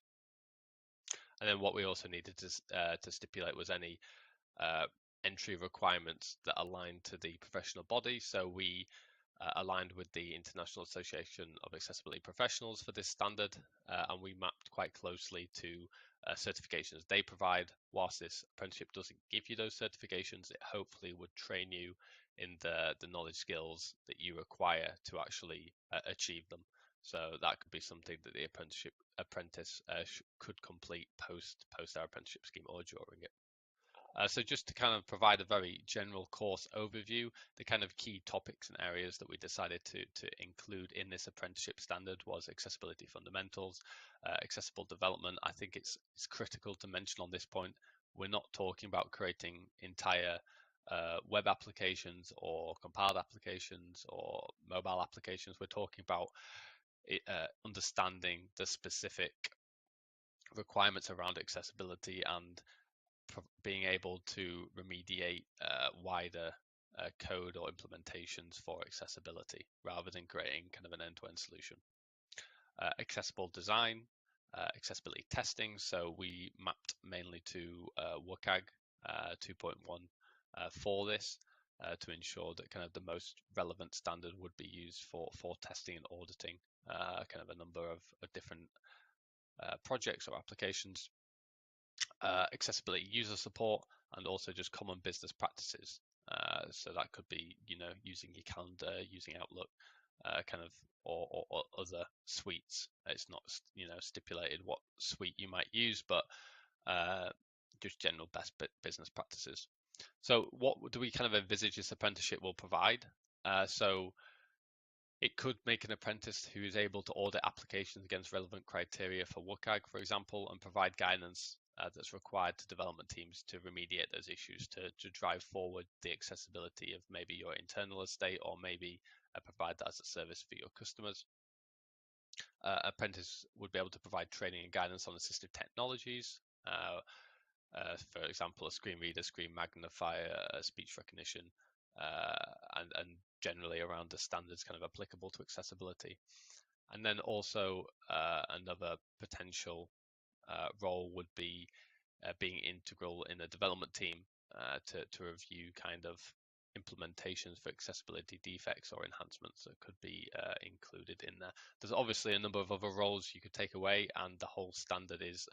And then what we also needed to stipulate was any entry requirements that align to the professional body. So we aligned with the International Association of Accessibility Professionals for this standard, and we mapped quite closely to certifications they provide. Whilst this apprenticeship doesn't give you those certifications, it hopefully would train you in the knowledge skills that you require to actually achieve them. So that could be something that the apprentice could complete post their apprenticeship scheme or during it. So just to kind of provide a very general course overview, the kind of key topics and areas that we decided to include in this apprenticeship standard was accessibility fundamentals, accessible development. I think it's critical to mention on this point, we're not talking about creating entire web applications or compiled applications or mobile applications. We're talking about understanding the specific requirements around accessibility and being able to remediate wider code or implementations for accessibility rather than creating kind of an end-to-end solution. Accessible design, accessibility testing. So we mapped mainly to WCAG 2.1 for this to ensure that kind of the most relevant standard would be used for testing and auditing kind of a number of different projects or applications. Accessibility user support, and also just common business practices. So that could be, using your calendar, using Outlook, kind of, or other suites. It's not, stipulated what suite you might use, but just general best business practices. So what do we kind of envisage this apprenticeship will provide? So it could make an apprentice who is able to audit applications against relevant criteria for WCAG, for example, and provide guidance that's required to development teams to remediate those issues, to drive forward the accessibility of maybe your internal estate, or maybe provide that as a service for your customers. Apprentice would be able to provide training and guidance on assistive technologies, for example, a screen reader, screen magnifier, speech recognition, and generally around the standards kind of applicable to accessibility. And then also another potential role would be being integral in the development team to review kind of implementations for accessibility defects or enhancements that could be included in there. There's obviously a number of other roles you could take away, and the whole standard is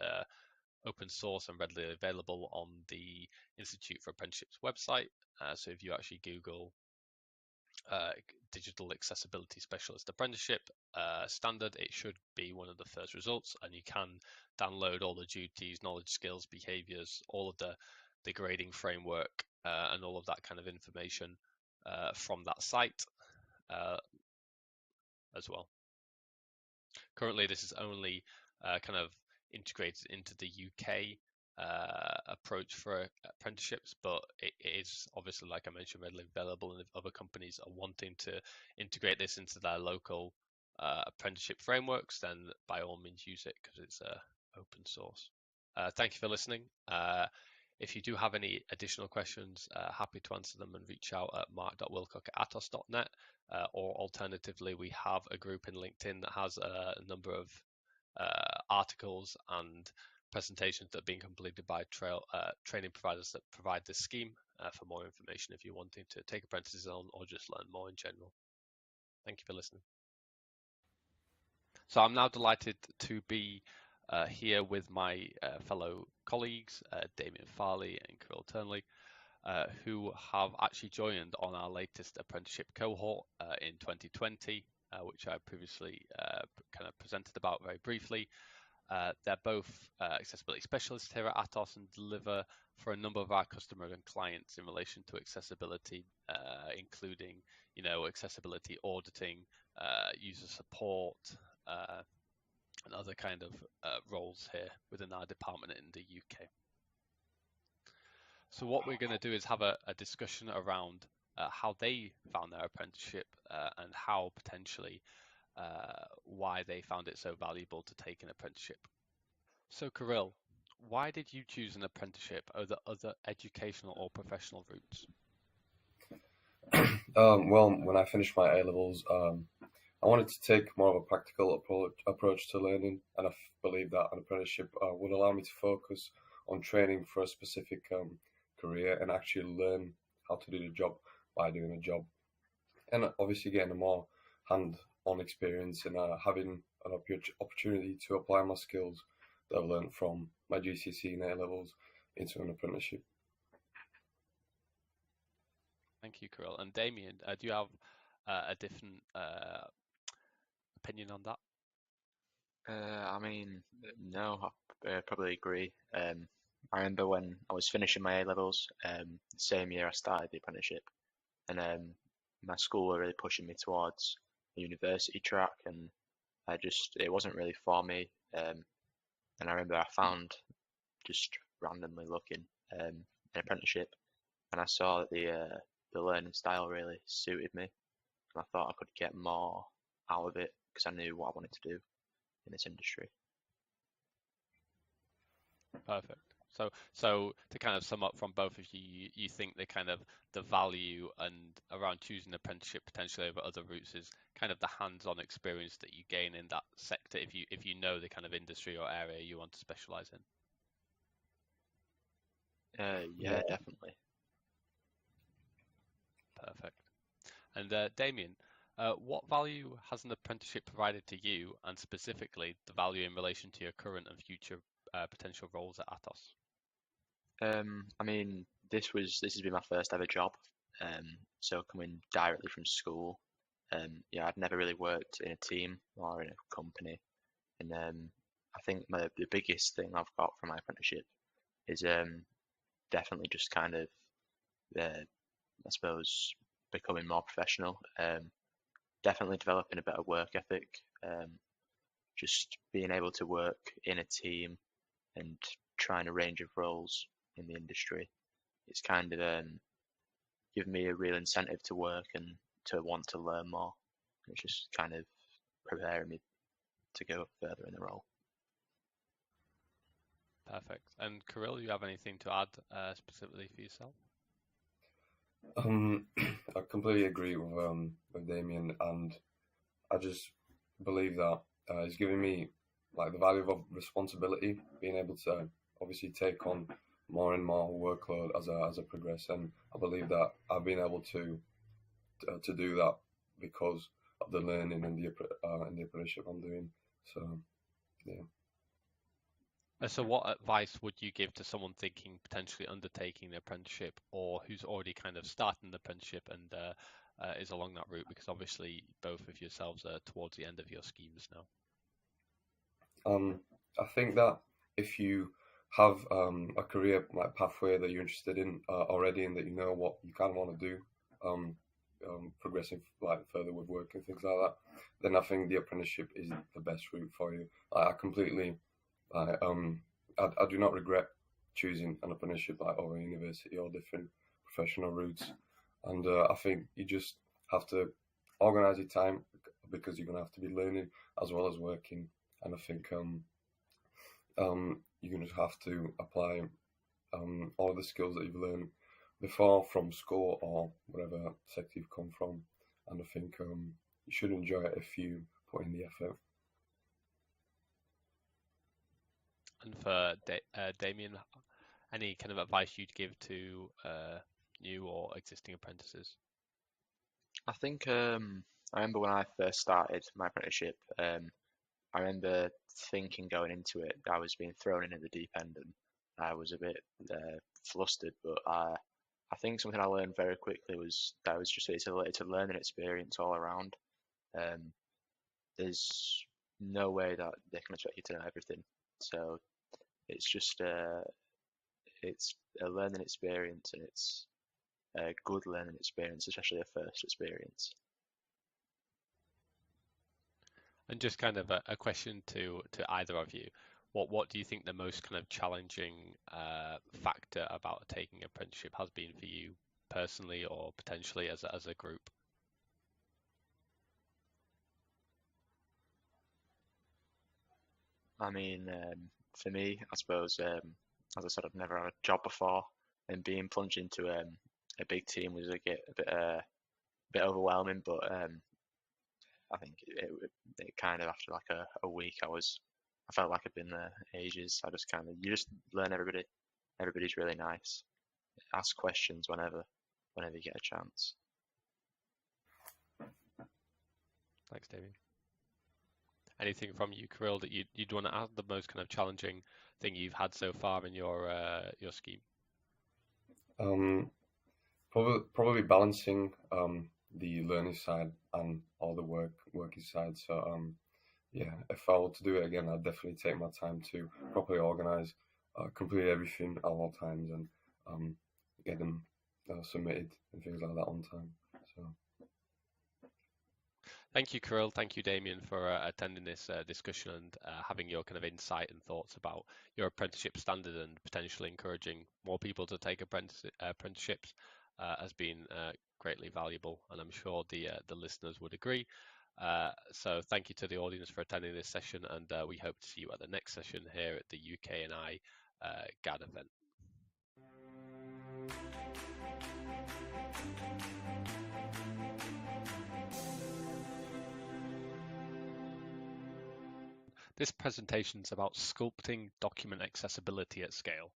open source and readily available on the Institute for Apprenticeships website. So if you actually Google Digital Accessibility Specialist Apprenticeship standard, it should be one of the first results, and you can download all the duties, knowledge, skills, behaviors, all of the grading framework, and all of that kind of information from that site as well. Currently, this is only kind of integrated into the UK approach for apprenticeships, but it is obviously, like I mentioned, readily available, and if other companies are wanting to integrate this into their local apprenticeship frameworks, then by all means use it, because it's open source. Thank you for listening. If you do have any additional questions, happy to answer them, and reach out at mark.wilcock@atos.net, or alternatively, we have a group in LinkedIn that has a number of articles and presentations that are being completed by training providers that provide this scheme for more information if you're wanting to take apprentices on or just learn more in general. Thank you for listening. So I'm now delighted to be here with my fellow colleagues, Damien Farley and Kirill Turnley, who have actually joined on our latest apprenticeship cohort in 2020, which I previously kind of presented about very briefly. They're both accessibility specialists here at Atos and deliver for a number of our customers and clients in relation to accessibility, including, accessibility auditing, user support, and other kind of roles here within our department in the UK. So what we're going to do is have a discussion around how they found their apprenticeship and how potentially why they found it so valuable to take an apprenticeship. So Kirill, why did you choose an apprenticeship over other educational or professional routes? Well, when I finished my A-levels, I wanted to take more of a practical approach to learning, and I believe that an apprenticeship would allow me to focus on training for a specific career and actually learn how to do the job by doing a job. And obviously getting a more hand-on experience and having an opportunity to apply my skills that I've learned from my GCSE and A-levels into an apprenticeship. Thank you, Kirill. And Damien, do you have a different opinion on that? No, I probably agree. I remember when I was finishing my A-levels, the same year I started the apprenticeship, and my school were really pushing me towards the university track, and it wasn't really for me. And I remember I found, just randomly looking, an apprenticeship, and I saw that the learning style really suited me, and I thought I could get more out of it because I knew what I wanted to do in this industry. Perfect. So to kind of sum up from both of you, you think the value and around choosing an apprenticeship potentially over other routes is kind of the hands-on experience that you gain in that sector if you know the kind of industry or area you want to specialize in. Yeah, definitely. Perfect. And Damien, what value has an apprenticeship provided to you, and specifically the value in relation to your current and future potential roles at Atos? I mean, this has been my first ever job. So coming directly from school, yeah, I'd never really worked in a team or in a company, and I think the biggest thing I've got from my apprenticeship is definitely just kind of, I suppose, becoming more professional. Definitely developing a better work ethic. Just being able to work in a team and trying a range of roles in the industry. It's kind of given me a real incentive to work and to want to learn more. It's just kind of preparing me to go further in the role. Perfect. And Kirill, you have anything to add specifically for yourself? I completely agree with Damien, and I just believe that it's giving me like the value of responsibility, being able to obviously take on more and more workload as I progress, and I believe that I've been able to do that because of the learning and the apprenticeship I'm doing. So yeah. So what advice would you give to someone thinking potentially undertaking the apprenticeship, or who's already kind of starting the apprenticeship and is along that route? Because obviously both of yourselves are towards the end of your schemes now. I think that if you have a career like pathway that you're interested in already, and that you know what you kind of want to do, progressing like further with work and things like that, then I think the apprenticeship is the best route for you. I completely, I do not regret choosing an apprenticeship like over university or different professional routes, and I think you just have to organize your time because you're gonna have to be learning as well as working, and I think you're gonna have to apply all of the skills that you've learned before from school or whatever sector you've come from, and I think you should enjoy it if you put in the effort. And for Damien, any kind of advice you'd give to new or existing apprentices? I think I remember when I first started my apprenticeship, I remember thinking going into it, I was being thrown in at the deep end and I was a bit flustered, but I think something I learned very quickly was that it's a learning experience all around. There's no way that they can expect you to know everything, so it's just it's a learning experience, and it's a good learning experience, especially a first experience. And just kind of a question to either of you. What do you think the most kind of challenging factor about taking an apprenticeship has been for you personally, or potentially as a group? I mean, for me, I suppose, as I said, I've never had a job before, and being plunged into a big team was a bit overwhelming. But I think it kind of, after like a week, I felt like I'd been there ages. You just learn everybody. Everybody's really nice. Ask questions whenever you get a chance. Thanks, David. Anything from you, Kirill, that you'd want to add, the most kind of challenging thing you've had so far in your scheme? Probably balancing the learning side and all the working side. So yeah, if I were to do it again, I'd definitely take my time to properly organize, complete everything at all times, and get them submitted and things like that on time. So. Thank you, Kirill. Thank you, Damien, for attending this discussion and having your kind of insight and thoughts about your apprenticeship standard and potentially encouraging more people to take apprenticeships has been greatly valuable, and I'm sure the listeners would agree. So thank you to the audience for attending this session, and we hope to see you at the next session here at the UK&I GAD event. This presentation is about sculpting document accessibility at scale.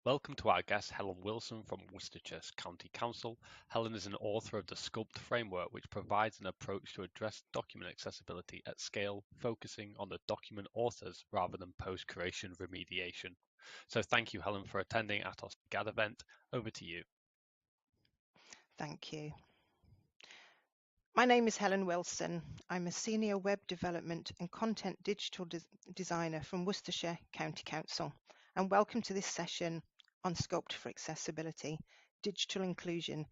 Welcome to our guest, Helen Wilson from Worcestershire County Council. Helen is an author of the Sculpt framework, which provides an approach to address document accessibility at scale, focusing on the document authors rather than post-creation remediation. So thank you, Helen, for attending Atos GAD event. Over to you. Thank you. My name is Helen Wilson. I'm a Senior Web Development and Content Digital Designer from Worcestershire County Council, and welcome to this session on Sculpt for Accessibility, Digital Inclusion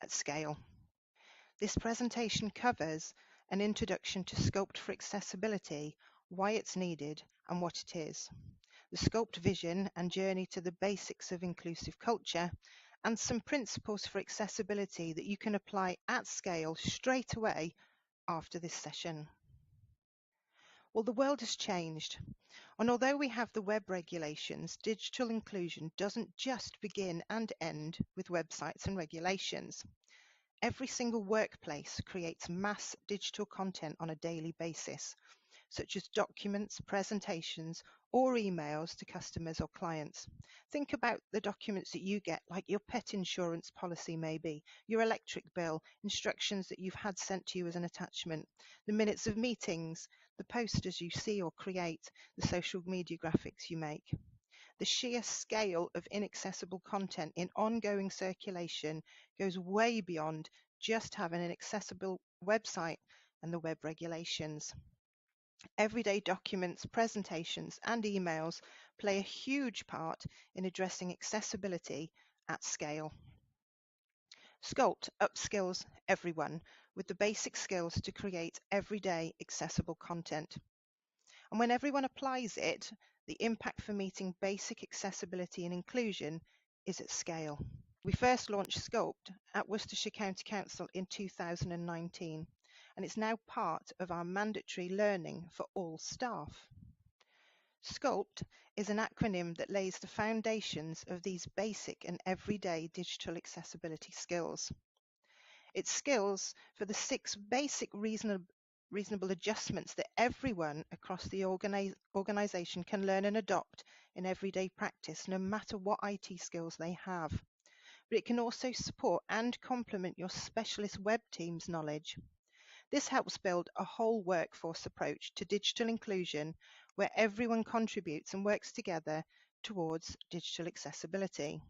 at Scale. This presentation covers an introduction to Sculpt for Accessibility, why it's needed and what it is, the Sculpt vision and journey to the basics of inclusive culture, and some principles for accessibility that you can apply at scale straight away after this session. Well, the world has changed, and although we have the web regulations, digital inclusion doesn't just begin and end with websites and regulations. Every single workplace creates mass digital content on a daily basis, such as documents, presentations, or emails to customers or clients. Think about the documents that you get, like your pet insurance policy maybe, your electric bill, instructions that you've had sent to you as an attachment, the minutes of meetings, the posters you see or create, the social media graphics you make. The sheer scale of inaccessible content in ongoing circulation goes way beyond just having an accessible website and the web regulations. Everyday documents, presentations, and emails play a huge part in addressing accessibility at scale. Sculpt upskills everyone with the basic skills to create everyday accessible content. And when everyone applies it, the impact for meeting basic accessibility and inclusion is at scale. We first launched Sculpt at Worcestershire County Council in 2019. And it's now part of our mandatory learning for all staff. Sculpt is an acronym that lays the foundations of these basic and everyday digital accessibility skills. It's skills for the 6 basic reasonable adjustments that everyone across the organisation can learn and adopt in everyday practice, no matter what IT skills they have. But it can also support and complement your specialist web team's knowledge. This helps build a whole workforce approach to digital inclusion where everyone contributes and works together towards digital accessibility.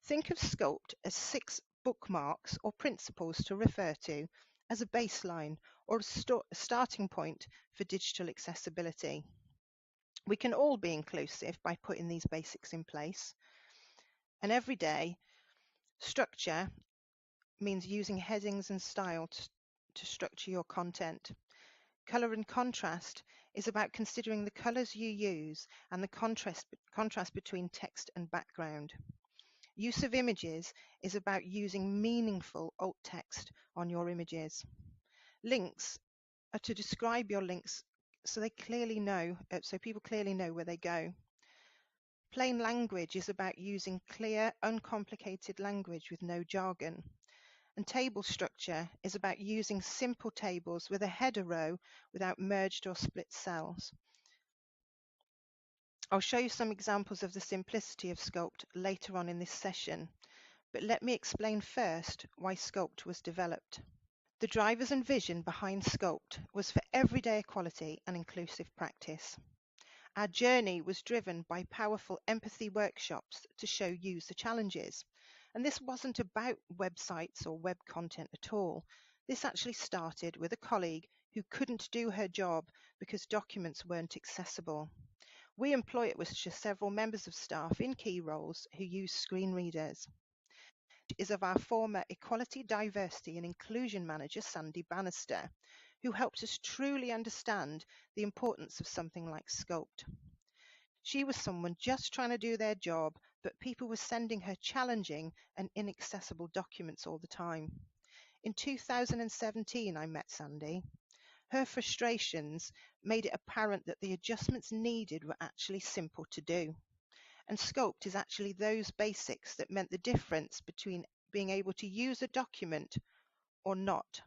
Think of Sculpt as 6 bookmarks or principles to refer to as a baseline or a starting point for digital accessibility. We can all be inclusive by putting these basics in place. And every day, structure means using headings and style to structure your content. Color and contrast is about considering the colors you use and the contrast between text and background. Use of images is about using meaningful alt text on your images. Links are to describe your links so people clearly know where they go. Plain language is about using clear, uncomplicated language with no jargon. And table structure is about using simple tables with a header row without merged or split cells. I'll show you some examples of the simplicity of Sculpt later on in this session, but let me explain first why Sculpt was developed. The drivers and vision behind Sculpt was for everyday equality and inclusive practice. Our journey was driven by powerful empathy workshops to show user challenges. And this wasn't about websites or web content at all. This actually started with a colleague who couldn't do her job because documents weren't accessible. We employ at Worcestershire several members of staff in key roles who use screen readers. It is of our former Equality, Diversity and Inclusion Manager, Sandy Bannister, who helped us truly understand the importance of something like Sculpt. She was someone just trying to do their job, but people were sending her challenging and inaccessible documents all the time. In 2017, I met Sandy. Her frustrations made it apparent that the adjustments needed were actually simple to do. And Sculpt is actually those basics that meant the difference between being able to use a document or not.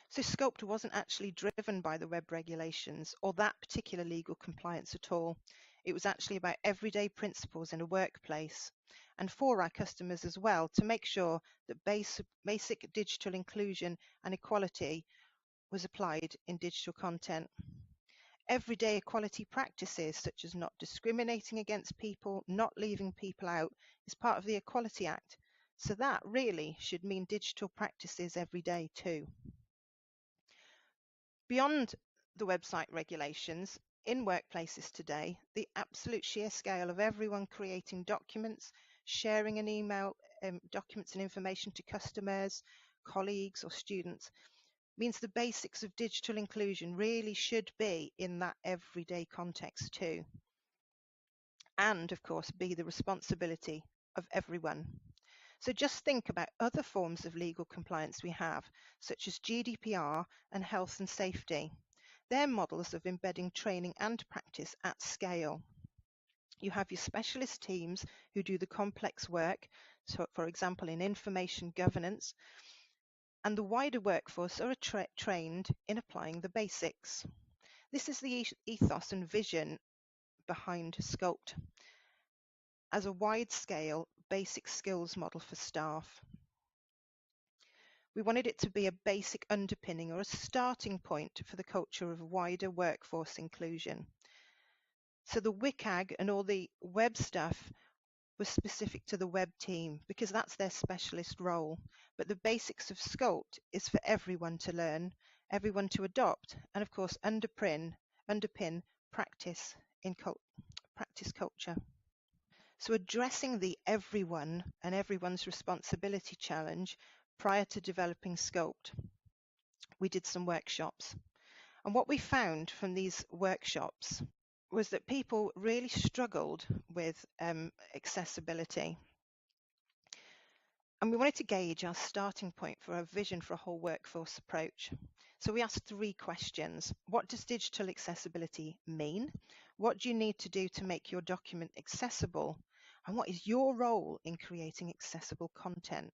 So Sculpt wasn't actually driven by the web regulations or that particular legal compliance at all. It was actually about everyday principles in a workplace, and for our customers as well, to make sure that basic digital inclusion and equality was applied in digital content. Everyday equality practices such as not discriminating against people, not leaving people out, is part of the Equality Act. So that really should mean digital practices every day too. Beyond the website regulations, in workplaces today, the absolute sheer scale of everyone creating documents, sharing an email, documents and information to customers, colleagues or students, means the basics of digital inclusion really should be in that everyday context too. And of course, be the responsibility of everyone. So just think about other forms of legal compliance we have, such as GDPR and health and safety. They're models of embedding training and practice at scale. You have your specialist teams who do the complex work, so for example in information governance, and the wider workforce are trained in applying the basics. This is the ethos and vision behind Sculpt as a wide-scale basic skills model for staff. We wanted it to be a basic underpinning or a starting point for the culture of wider workforce inclusion. So the WCAG and all the web stuff was specific to the web team because that's their specialist role. But the basics of Sculpt is for everyone to learn, everyone to adopt, and of course underpin practice in practice culture. So addressing the everyone and everyone's responsibility challenge prior to developing Sculpt, we did some workshops. And what we found from these workshops was that people really struggled with accessibility. And we wanted to gauge our starting point for our vision for a whole workforce approach. So we asked 3 questions. What does digital accessibility mean? What do you need to do to make your document accessible? And what is your role in creating accessible content?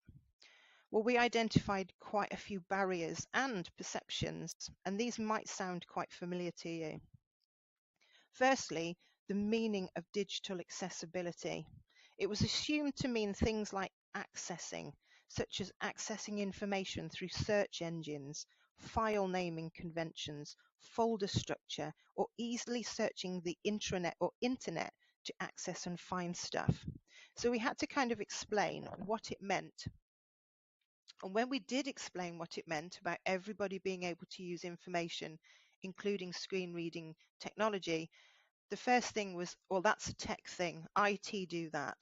Well, we identified quite a few barriers and perceptions, and these might sound quite familiar to you. Firstly, the meaning of digital accessibility. It was assumed to mean things like accessing, such as accessing information through search engines, file naming conventions, folder structure, or easily searching the intranet or internet to access and find stuff. So we had to kind of explain what it meant. And when we did explain what it meant about everybody being able to use information, including screen reading technology, the first thing was, well, that's a tech thing. IT do that.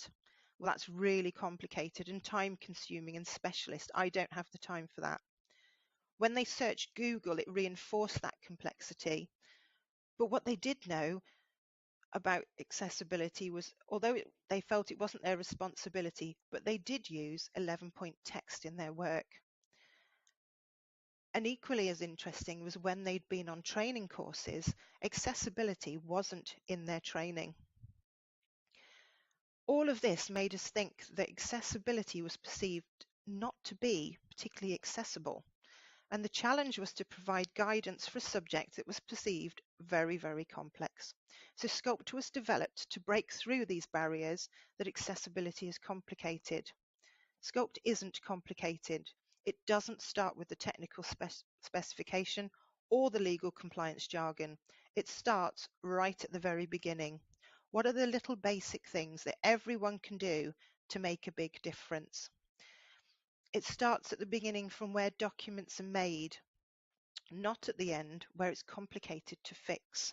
Well, that's really complicated and time consuming and specialist. I don't have the time for that. When they searched Google, it reinforced that complexity. But what they did know about accessibility was, although they felt it wasn't their responsibility, but they did use 11-point text in their work. And equally as interesting was when they'd been on training courses, accessibility wasn't in their training. All of this made us think that accessibility was perceived not to be particularly accessible. And the challenge was to provide guidance for a subject that was perceived very, very complex. So Sculpt was developed to break through these barriers that accessibility is complicated. Sculpt isn't complicated. It doesn't start with the technical specification or the legal compliance jargon. It starts right at the very beginning. What are the little basic things that everyone can do to make a big difference? It starts at the beginning from where documents are made, not at the end where it's complicated to fix.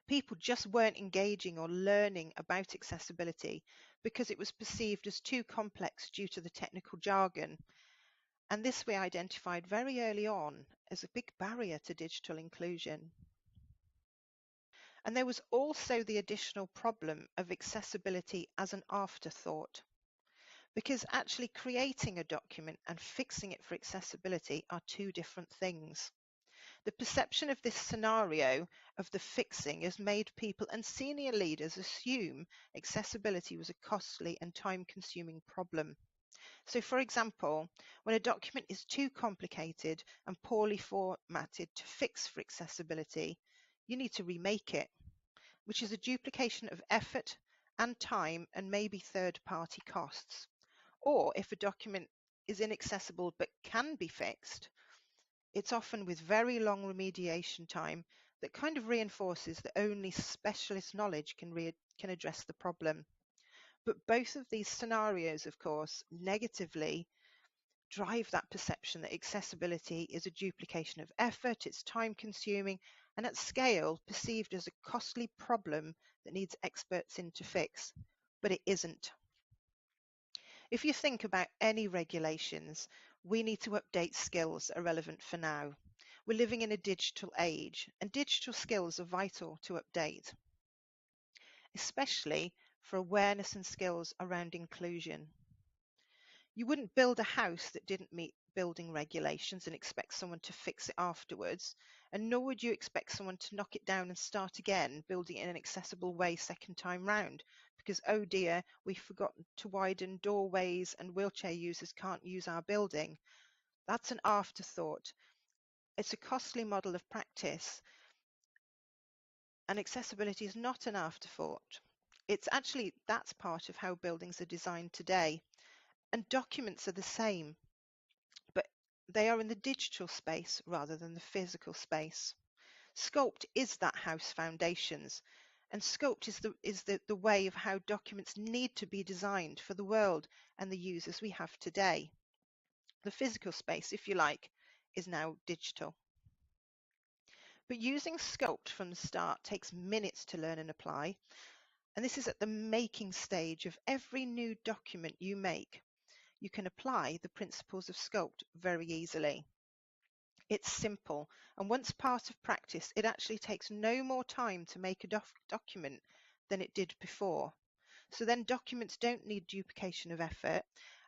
People just weren't engaging or learning about accessibility because it was perceived as too complex due to the technical jargon. And this we identified very early on as a big barrier to digital inclusion. And there was also the additional problem of accessibility as an afterthought, because actually creating a document and fixing it for accessibility are 2 different things. The perception of this scenario of the fixing has made people and senior leaders assume accessibility was a costly and time-consuming problem. So, for example, when a document is too complicated and poorly formatted to fix for accessibility, you need to remake it, which is a duplication of effort and time and maybe third-party costs. Or if a document is inaccessible but can be fixed, it's often with very long remediation time that kind of reinforces that only specialist knowledge can address the problem. But both of these scenarios, of course, negatively drive that perception that accessibility is a duplication of effort, it's time consuming, and at scale perceived as a costly problem that needs experts in to fix. But it isn't. If you think about any regulations, we need to update skills that are relevant for now. We're living in a digital age, and digital skills are vital to update, especially for awareness and skills around inclusion. You wouldn't build a house that didn't meet building regulations and expect someone to fix it afterwards, and nor would you expect someone to knock it down and start again, building it in an accessible way second time round, because oh dear, we've forgotten to widen doorways and wheelchair users can't use our building. That's an afterthought. It's a costly model of practice, and accessibility is not an afterthought. That's part of how buildings are designed today. And documents are the same, but they are in the digital space rather than the physical space. Sculpt is that house foundations, and Sculpt is the way of how documents need to be designed for the world and the users we have today. The physical space, if you like, is now digital. But using Sculpt from the start takes minutes to learn and apply, and this is at the making stage of every new document you make. You can apply the principles of Sculpt very easily. It's simple, and once part of practice, it actually takes no more time to make a document than it did before. So then documents don't need duplication of effort,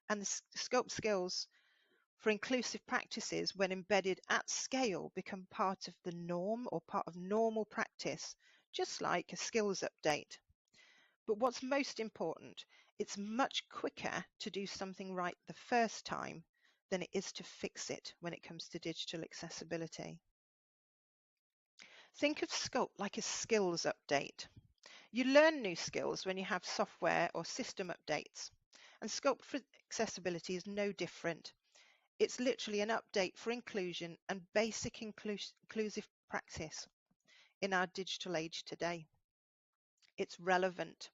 and the Sculpt skills for inclusive practices, when embedded at scale, become part of the norm or part of normal practice, just like a skills update. But what's most important, it's much quicker to do something right the first time than it is to fix it when it comes to digital accessibility. Think of Sculpt like a skills update. You learn new skills when you have software or system updates, and Sculpt for accessibility is no different. It's literally an update for inclusion and basic inclusive practice in our digital age today. It's relevant.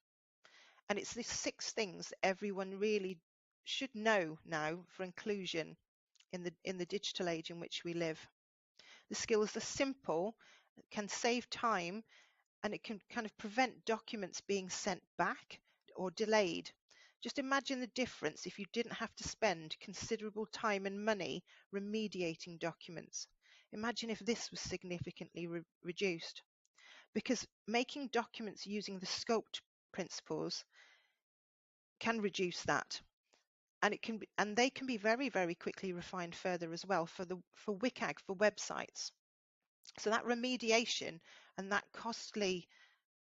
And it's these 6 things that everyone really should know now for inclusion in the digital age in which we live. The skills are simple, can save time, and it can kind of prevent documents being sent back or delayed. Just imagine the difference if you didn't have to spend considerable time and money remediating documents. Imagine if this was significantly reduced. Because making documents using the Sculpt principles can reduce that, and they can be very, very quickly refined further as well for WCAG, for websites. So that remediation and that costly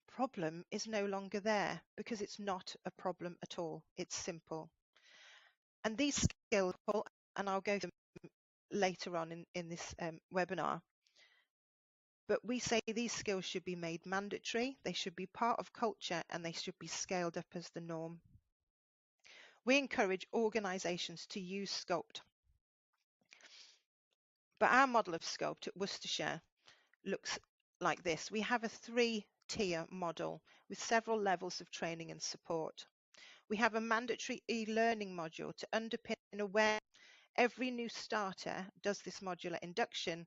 problem is no longer there because it's not a problem at all. It's simple. And these skills, and I'll go through them later on in this webinar, but we say these skills should be made mandatory, they should be part of culture, and they should be scaled up as the norm. We encourage organisations to use Sculpt. But our model of Sculpt at Worcestershire looks like this. We have a 3-tier model with several levels of training and support. We have a mandatory e-learning module to underpin awareness. Every new starter does this module at induction,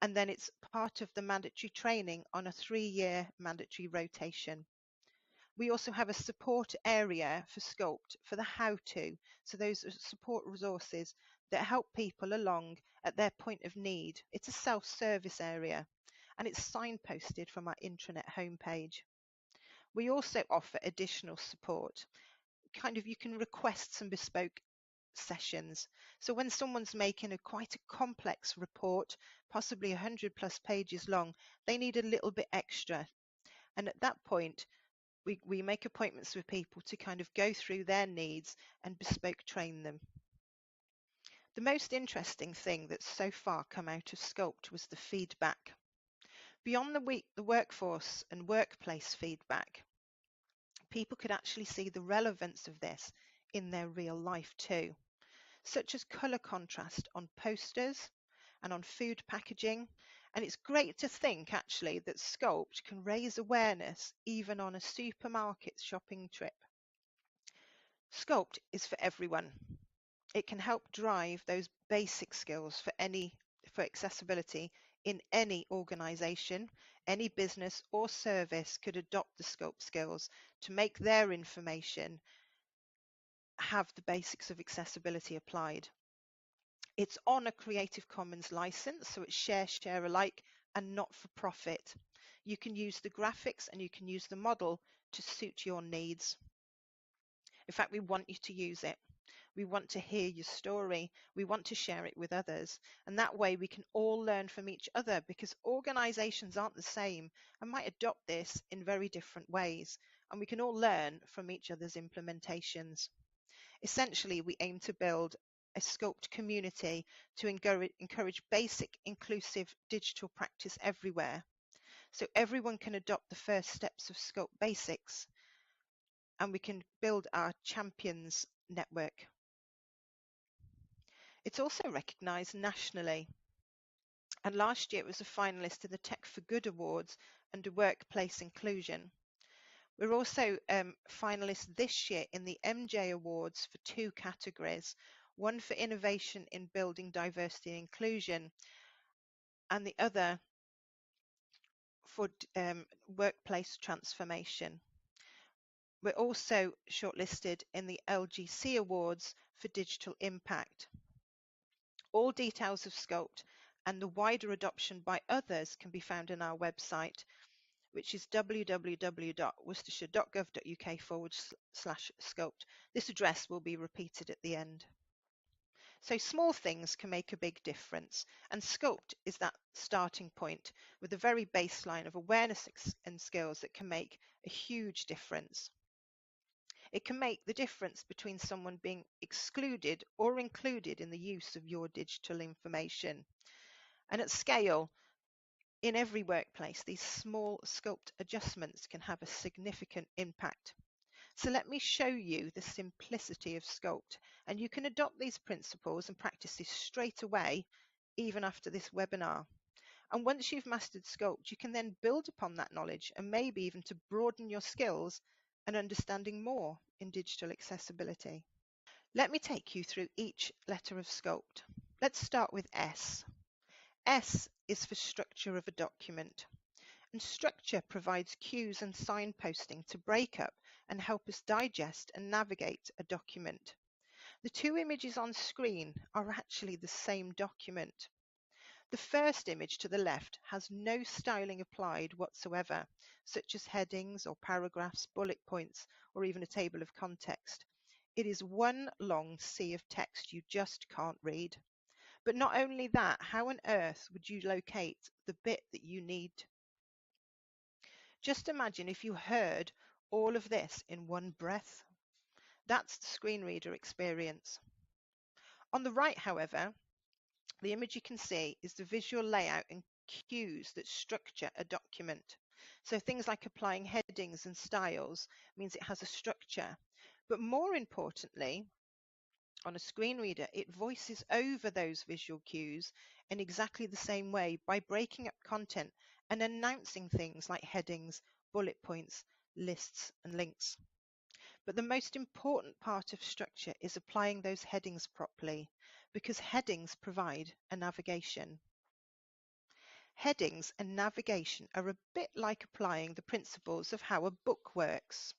and then it's part of the mandatory training on a 3-year mandatory rotation. We also have a support area for Sculpt for the how-to, so those are support resources that help people along at their point of need. It's a self-service area, and it's signposted from our intranet homepage. We also offer additional support. You can request some bespoke sessions. So when someone's making quite a complex report, possibly 100+ pages long, they need a little bit extra. And at that point, we make appointments with people to kind of go through their needs and bespoke train them. The most interesting thing that's so far come out of Sculpt was the feedback. Beyond the workforce and workplace feedback, people could actually see the relevance of this in their real life too, such as colour contrast on posters and on food packaging. And it's great to think actually that Sculpt can raise awareness even on a supermarket shopping trip. Sculpt is for everyone. It can help drive those basic skills for accessibility in any organisation. Any business or service could adopt the Sculpt skills to make their information have the basics of accessibility applied. It's on a Creative Commons license, so it's share alike and not for profit. You can use the graphics and you can use the model to suit your needs. In fact, we want you to use it. We want to hear your story. We want to share it with others. And that way we can all learn from each other, because organisations aren't the same and might adopt this in very different ways. And we can all learn from each other's implementations. Essentially, we aim to build a Sculpt community to encourage basic inclusive digital practice everywhere. So everyone can adopt the first steps of Sculpt basics, and we can build our champions network. It's also recognised nationally, and last year it was a finalist in the Tech for Good Awards under Workplace Inclusion. We're also finalists this year in the MJ Awards for 2 categories, one for innovation in building diversity and inclusion, and the other for workplace transformation. We're also shortlisted in the LGC Awards for digital impact. All details of Sculpt and the wider adoption by others can be found on our website, which is www.worcestershire.gov.uk/Sculpt. This address will be repeated at the end. So small things can make a big difference, and Sculpt is that starting point with a very baseline of awareness and skills that can make a huge difference. It can make the difference between someone being excluded or included in the use of your digital information. And at scale, in every workplace, these small Sculpt adjustments can have a significant impact. So let me show you the simplicity of Sculpt, and you can adopt these principles and practices straight away, even after this webinar. And once you've mastered Sculpt, you can then build upon that knowledge and maybe even to broaden your skills and understanding more in digital accessibility. Let me take you through each letter of Sculpt. Let's start with S. S is for structure of a document. And structure provides cues and signposting to break up and help us digest and navigate a document. The 2 images on screen are actually the same document. The first image to the left has no styling applied whatsoever, such as headings or paragraphs, bullet points, or even a table of context. It is one long sea of text you just can't read. But not only that, how on earth would you locate the bit that you need? Just imagine if you heard all of this in one breath. That's the screen reader experience. On the right, however, the image you can see is the visual layout and cues that structure a document. So things like applying headings and styles means it has a structure. But more importantly, on a screen reader, it voices over those visual cues in exactly the same way by breaking up content and announcing things like headings, bullet points, lists, and links. But the most important part of structure is applying those headings properly, because headings provide a navigation. Headings and navigation are a bit like applying the principles of how a book works,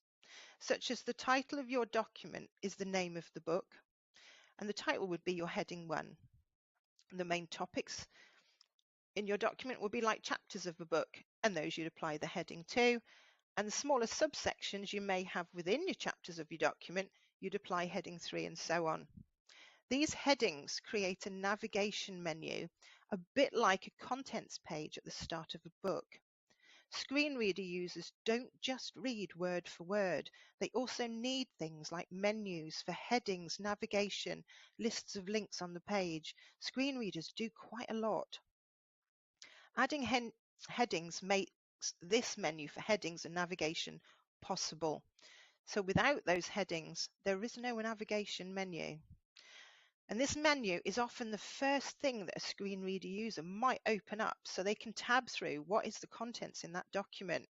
such as the title of your document is the name of the book, and the title would be your heading 1. The main topics in your document will be like chapters of a book, and those you'd apply the heading to. And the smaller subsections you may have within your chapters of your document, you'd apply heading 3 and so on. These headings create a navigation menu, a bit like a contents page at the start of a book. Screen reader users don't just read word for word, they also need things like menus for headings, navigation, lists of links on the page. Screen readers do quite a lot. Adding headings makes this menu for headings and navigation possible. So without those headings, there is no navigation menu. And this menu is often the first thing that a screen reader user might open up, so they can tab through what is the contents in that document.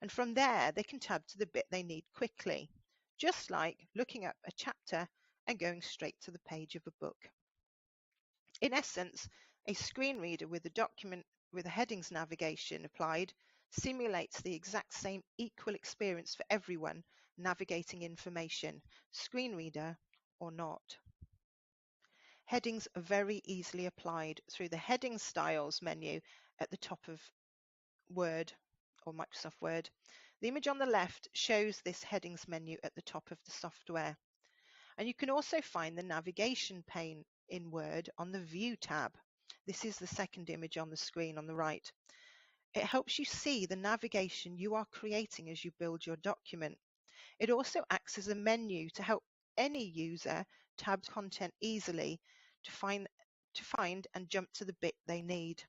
And from there, they can tab to the bit they need quickly, just like looking up a chapter and going straight to the page of a book. In essence, a screen reader with a document with a headings navigation applied simulates the exact same equal experience for everyone navigating information, screen reader or not. Headings are very easily applied through the Heading Styles menu at the top of Word or Microsoft Word. The image on the left shows this headings menu at the top of the software. And you can also find the navigation pane in Word on the View tab. This is the second image on the screen on the right. It helps you see the navigation you are creating as you build your document. It also acts as a menu to help any user tab content easily to find and jump to the bit they need.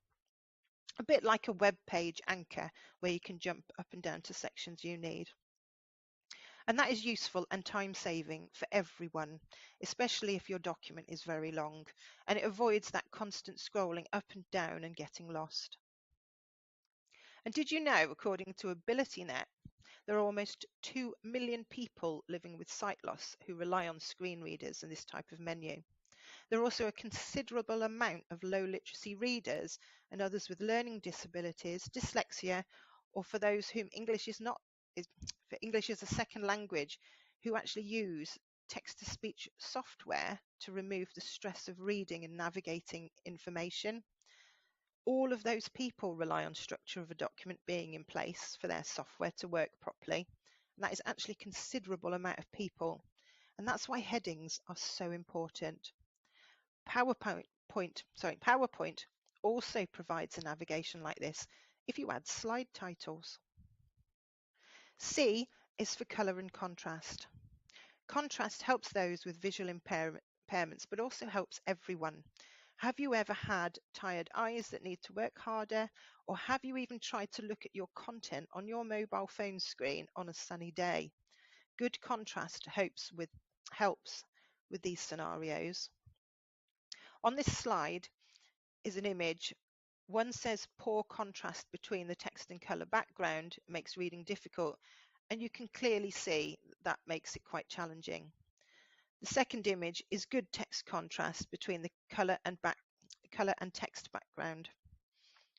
A bit like a web page anchor where you can jump up and down to sections you need. And that is useful and time saving for everyone, especially if your document is very long, and it avoids that constant scrolling up and down and getting lost. And did you know, according to AbilityNet, there are almost 2 million people living with sight loss who rely on screen readers and this type of menu. There are also a considerable amount of low literacy readers and others with learning disabilities, dyslexia, or for those whom English is a second language, who actually use text-to-speech software to remove the stress of reading and navigating information. All of those people rely on structure of a document being in place for their software to work properly. And that is actually a considerable amount of people. And that's why headings are so important. PowerPoint also provides a navigation like this if you add slide titles. C is for colour and contrast. Contrast helps those with visual impairments, but also helps everyone. Have you ever had tired eyes that need to work harder? Or have you even tried to look at your content on your mobile phone screen on a sunny day? Good contrast helps with these scenarios. On this slide is an image. One says poor contrast between the text and colour background makes reading difficult, and you can clearly see that makes it quite challenging. The second image is good text contrast between the colour and text background,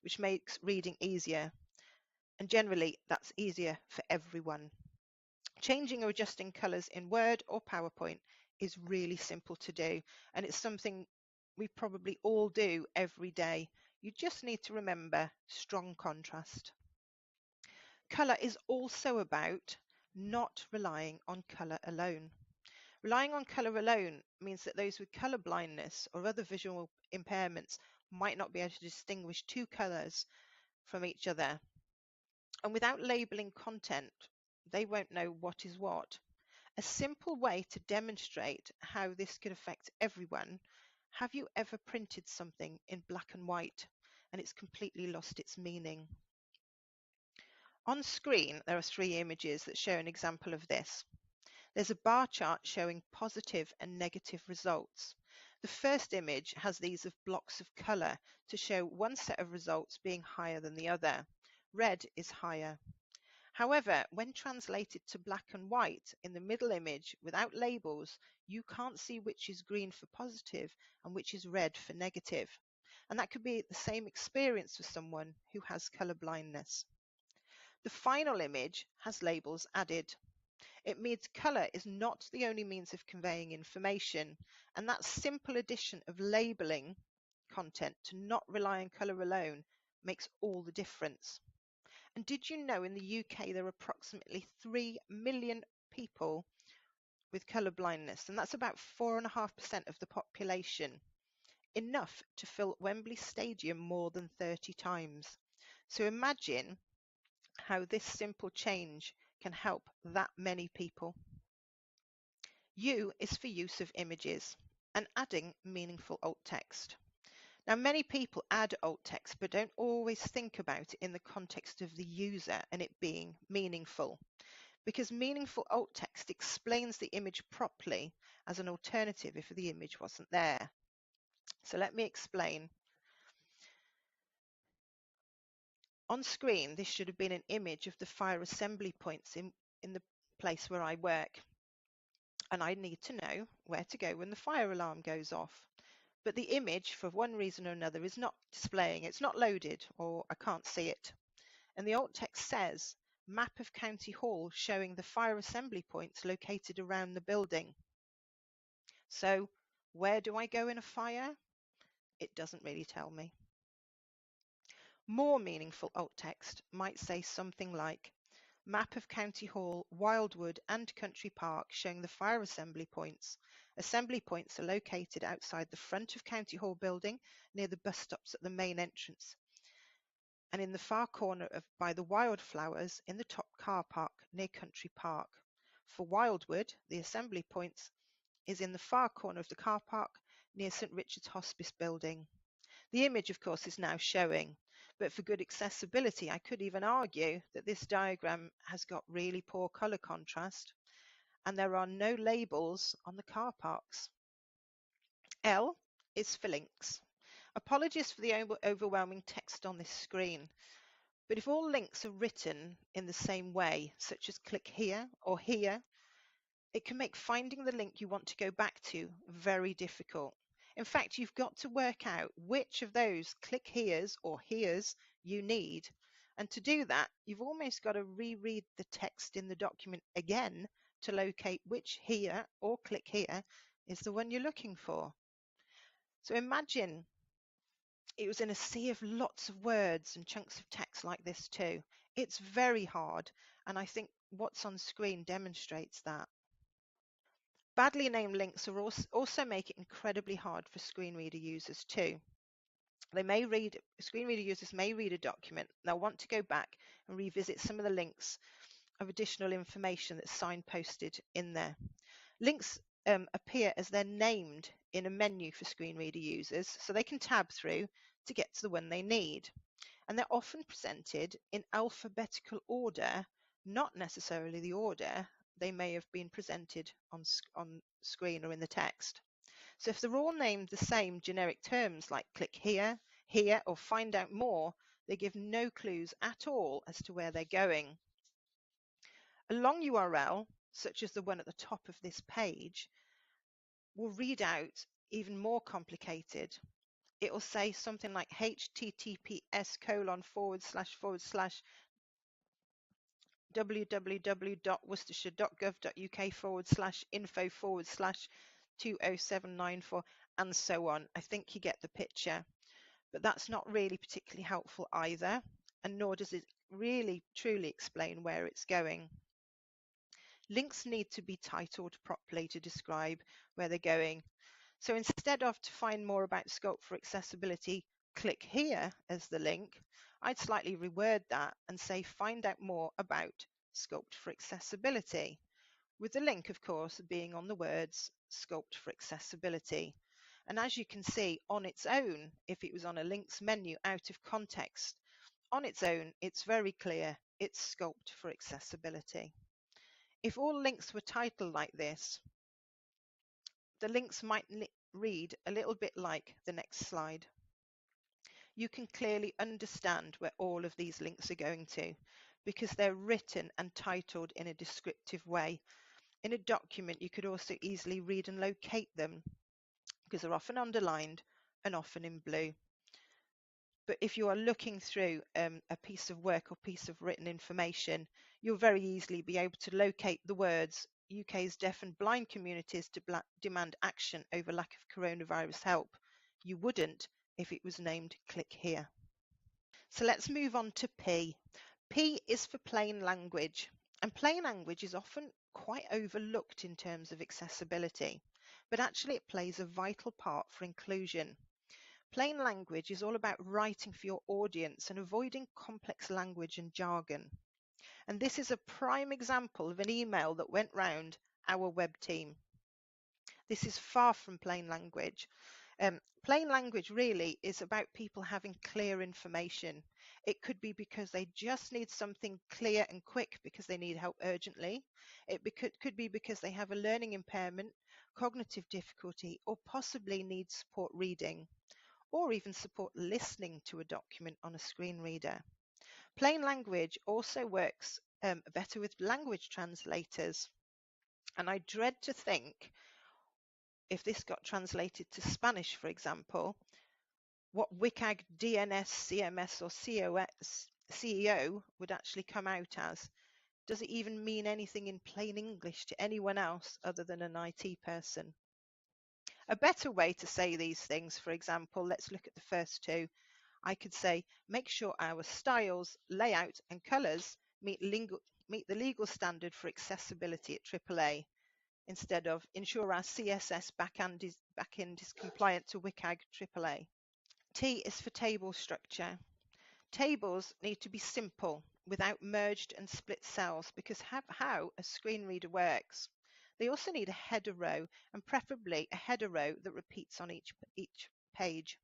which makes reading easier, and generally that's easier for everyone. Changing or adjusting colours in Word or PowerPoint is really simple to do, and it's something we probably all do every day. You just need to remember strong contrast. Colour is also about not relying on colour alone. Relying on colour alone means that those with colour blindness or other visual impairments might not be able to distinguish two colours from each other. And without labelling content, they won't know what is what. A simple way to demonstrate how this could affect everyone: have you ever printed something in black and white and it's completely lost its meaning? On screen, there are 3 images that show an example of this. There's a bar chart showing positive and negative results. The first image has these of blocks of colour to show one set of results being higher than the other. Red is higher. However, when translated to black and white in the middle image without labels, you can't see which is green for positive and which is red for negative. And that could be the same experience for someone who has colour blindness. The final image has labels added. It means colour is not the only means of conveying information, and that simple addition of labelling content to not rely on colour alone makes all the difference. And did you know in the UK there are approximately 3 million people with colour blindness, and that's about 4.5% of the population, enough to fill Wembley Stadium more than 30 times. So imagine how this simple change can help that many people. U is for use of images and adding meaningful alt text. Now, many people add alt text but don't always think about it in the context of the user and it being meaningful, because meaningful alt text explains the image properly as an alternative if the image wasn't there. So let me explain. On screen, this should have been an image of the fire assembly points in the place where I work, and I need to know where to go when the fire alarm goes off. But the image, for one reason or another, is not displaying. It's not loaded, or I can't see it. And the alt text says, map of County Hall showing the fire assembly points located around the building. So where do I go in a fire? It doesn't really tell me. More meaningful alt text might say something like, map of County Hall, Wildwood and Country Park showing the fire assembly points. Assembly points are located outside the front of County Hall building near the bus stops at the main entrance, and in the far corner by the wildflowers in the top car park near Country Park. For Wildwood, the assembly points is in the far corner of the car park near St Richard's Hospice building. The image, of course, is now showing, but for good accessibility, I could even argue that this diagram has got really poor colour contrast, and there are no labels on the car parks. L is for links. Apologies for the overwhelming text on this screen, but if all links are written in the same way, such as click here or here, it can make finding the link you want to go back to very difficult. In fact, you've got to work out which of those click heres or heres you need. And to do that, you've almost got to reread the text in the document again to locate which here or click here is the one you're looking for. So imagine it was in a sea of lots of words and chunks of text like this too. It's very hard, and I think what's on screen demonstrates that. Badly named links are also make it incredibly hard for screen reader users too. Screen reader users may read a document, they'll want to go back and revisit some of the links of additional information that's signposted in there. Links appear as they're named in a menu for screen reader users, so they can tab through to get to the one they need. And they're often presented in alphabetical order, not necessarily the order they may have been presented on screen or in the text. So if they're all named the same generic terms like click here, here, or find out more, they give no clues at all as to where they're going. A long URL, such as the one at the top of this page, will read out even more complicated. It will say something like https:// www.worcestershire.gov.uk/info/2079 and so on. I think you get the picture, but that's not really particularly helpful either, and nor does it really truly explain where it's going. Links need to be titled properly to describe where they're going. So instead of to find more about Sculpt for Accessibility, click here as the link, I'd slightly reword that and say find out more about Sculpt for Accessibility, with the link, of course, being on the words Sculpt for Accessibility. And as you can see, on its own, if it was on a links menu out of context, on its own, it's very clear it's Sculpt for Accessibility. If all links were titled like this, the links might read a little bit like the next slide. You can clearly understand where all of these links are going to because they're written and titled in a descriptive way. In a document, you could also easily read and locate them because they're often underlined and often in blue. But if you are looking through a piece of work or piece of written information, you'll very easily be able to locate the words UK's deaf and blind communities demand action over lack of coronavirus help. You wouldn't if it was named click here. So let's move on to P. P is for plain language, and plain language is often quite overlooked in terms of accessibility, but actually it plays a vital part for inclusion. Plain language is all about writing for your audience and avoiding complex language and jargon. And this is a prime example of an email that went round our web team. This is far from plain language. Plain language really is about people having clear information. It could be because they just need something clear and quick because they need help urgently. It could be because they have a learning impairment, cognitive difficulty, or possibly need support reading, or even support listening to a document on a screen reader. Plain language also works better with language translators. And I dread to think, if this got translated to Spanish, for example, what WCAG, DNS, CMS, or CEO would actually come out as. Does it even mean anything in plain English to anyone else other than an IT person? A better way to say these things, for example, let's look at the first two. I could say, make sure our styles, layout, and colors meet the legal standard for accessibility at AAA, instead of ensure our CSS backend is compliant to WCAG AAA. T is for table structure. Tables need to be simple, without merged and split cells, because how a screen reader works. They also need a header row, and preferably a header row that repeats on each page.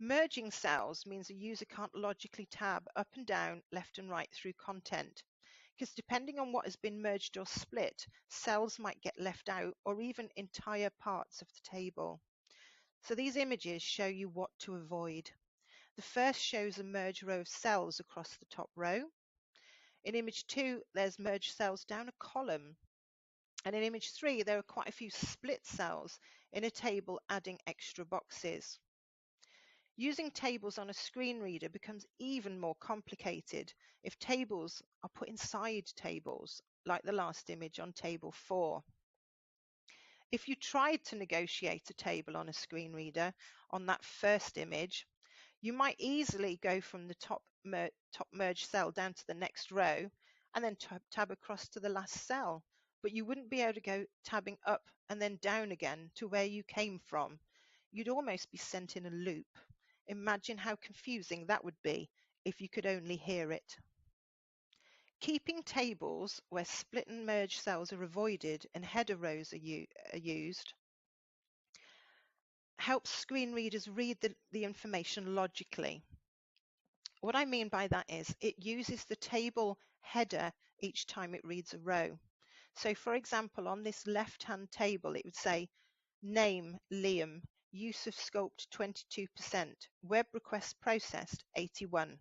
Merging cells means a user can't logically tab up and down, left and right through content, because depending on what has been merged or split, cells might get left out or even entire parts of the table. So these images show you what to avoid. The first shows a merged row of cells across the top row. In image 2, there's merged cells down a column. And in image 3, there are quite a few split cells in a table, adding extra boxes. Using tables on a screen reader becomes even more complicated if tables are put inside tables, like the last image on table 4. If you tried to negotiate a table on a screen reader on that first image, you might easily go from the top merged cell down to the next row and then tab across to the last cell, but you wouldn't be able to go tabbing up and then down again to where you came from. You'd almost be sent in a loop. Imagine how confusing that would be if you could only hear it. Keeping tables where split and merged cells are avoided and header rows are used helps screen readers read the information logically. What I mean by that is it uses the table header each time it reads a row. So for example, on this left-hand table, it would say name Liam, use of Sculpt 22%, web request processed 81.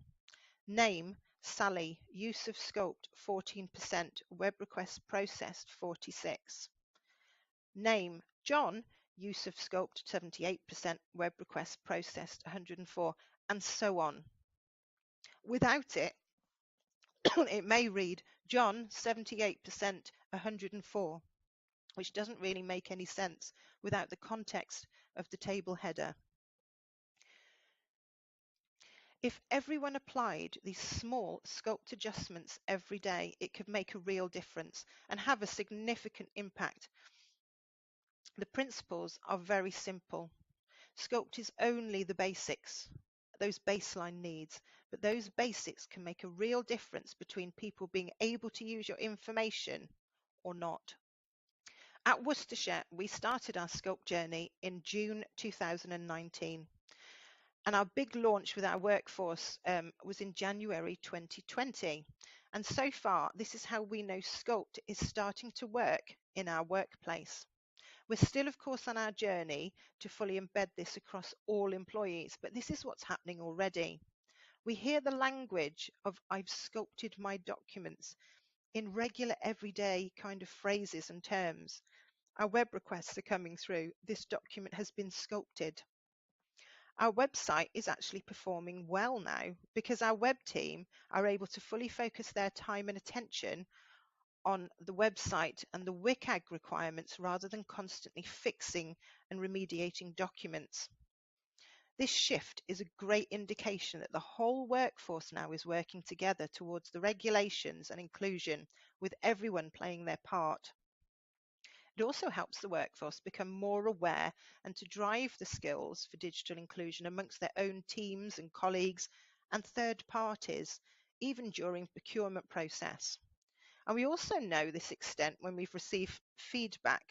Name Sally, use of Sculpt 14%, web request processed 46. Name John, use of Sculpt 78%, web request processed 104, and so on. Without it, it may read John 78%, 104, which doesn't really make any sense without the context of the table header. If everyone applied these small Sculpt adjustments every day, it could make a real difference and have a significant impact. The principles are very simple. Sculpt is only the basics, those baseline needs, but those basics can make a real difference between people being able to use your information or not. At Worcestershire, we started our Sculpt journey in June 2019. And our big launch with our workforce was in January 2020. And so far, this is how we know Sculpt is starting to work in our workplace. We're still, of course, on our journey to fully embed this across all employees, but this is what's happening already. We hear the language of I've sculpted my documents in regular, everyday kind of phrases and terms. Our web requests are coming through. This document has been sculpted. Our website is actually performing well now because our web team are able to fully focus their time and attention on the website and the WCAG requirements rather than constantly fixing and remediating documents. This shift is a great indication that the whole workforce now is working together towards the regulations and inclusion, with everyone playing their part. It also helps the workforce become more aware and to drive the skills for digital inclusion amongst their own teams and colleagues and third parties, even during the procurement process. And we also know this extent when we've received feedback.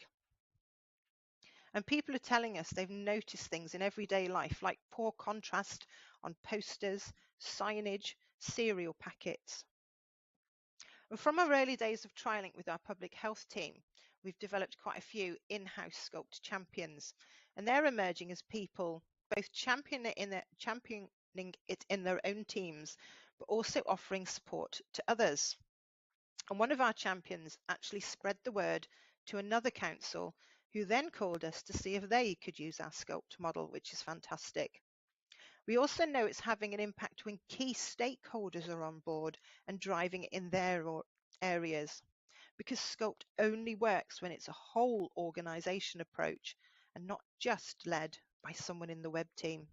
And people are telling us they've noticed things in everyday life, like poor contrast on posters, signage, cereal packets. And from our early days of trialling with our public health team, we've developed quite a few in-house Sculpt champions, and they're emerging as people both championing it in their own teams, but also offering support to others. And one of our champions actually spread the word to another council, who then called us to see if they could use our Sculpt model, which is fantastic. We also know it's having an impact when key stakeholders are on board and driving it in their areas, because Sculpt only works when it's a whole organisation approach and not just led by someone in the web team.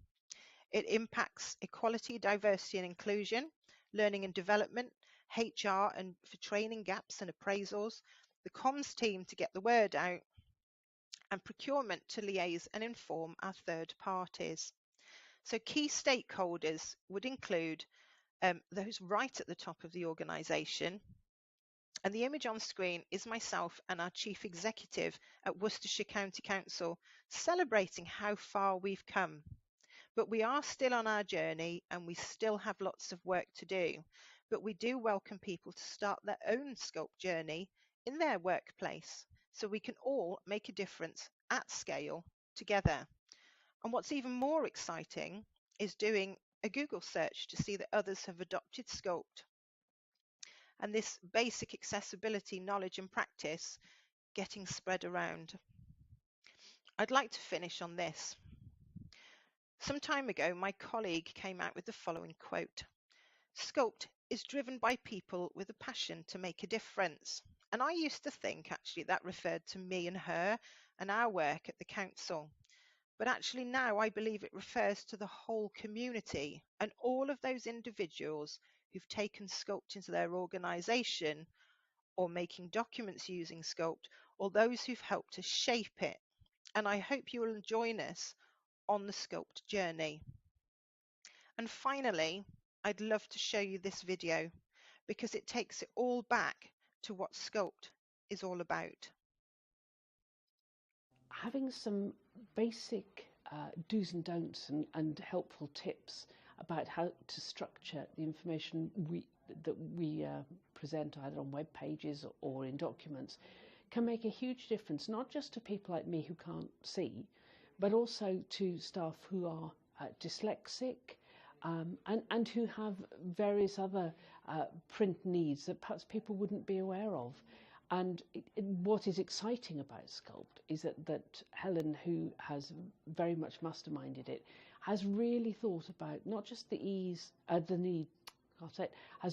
It impacts equality, diversity and inclusion, learning and development, HR and for training gaps and appraisals, the comms team to get the word out, and procurement to liaise and inform our third parties. So key stakeholders would include those right at the top of the organisation. And the image on screen is myself and our Chief Executive at Worcestershire County Council celebrating how far we've come. But we are still on our journey and we still have lots of work to do. But we do welcome people to start their own Sculpt journey in their workplace so we can all make a difference at scale together. And what's even more exciting is doing a Google search to see that others have adopted Sculpt. And this basic accessibility knowledge and practice getting spread around. I'd like to finish on this. Some time ago, my colleague came out with the following quote: "Sculpt is driven by people with a passion to make a difference." And I used to think actually that referred to me and her and our work at the council. But actually now I believe it refers to the whole community and all of those individuals who've taken Sculpt into their organisation or making documents using Sculpt, or those who've helped to shape it. And I hope you will join us on the Sculpt journey. And finally, I'd love to show you this video because it takes it all back to what Sculpt is all about. Having some basic do's and don'ts and helpful tips about how to structure the information that we present either on web pages or in documents can make a huge difference, not just to people like me who can't see, but also to staff who are dyslexic and who have various other print needs that perhaps people wouldn't be aware of. And what is exciting about Sculpt is that Helen, who has very much masterminded it, has really thought about not just has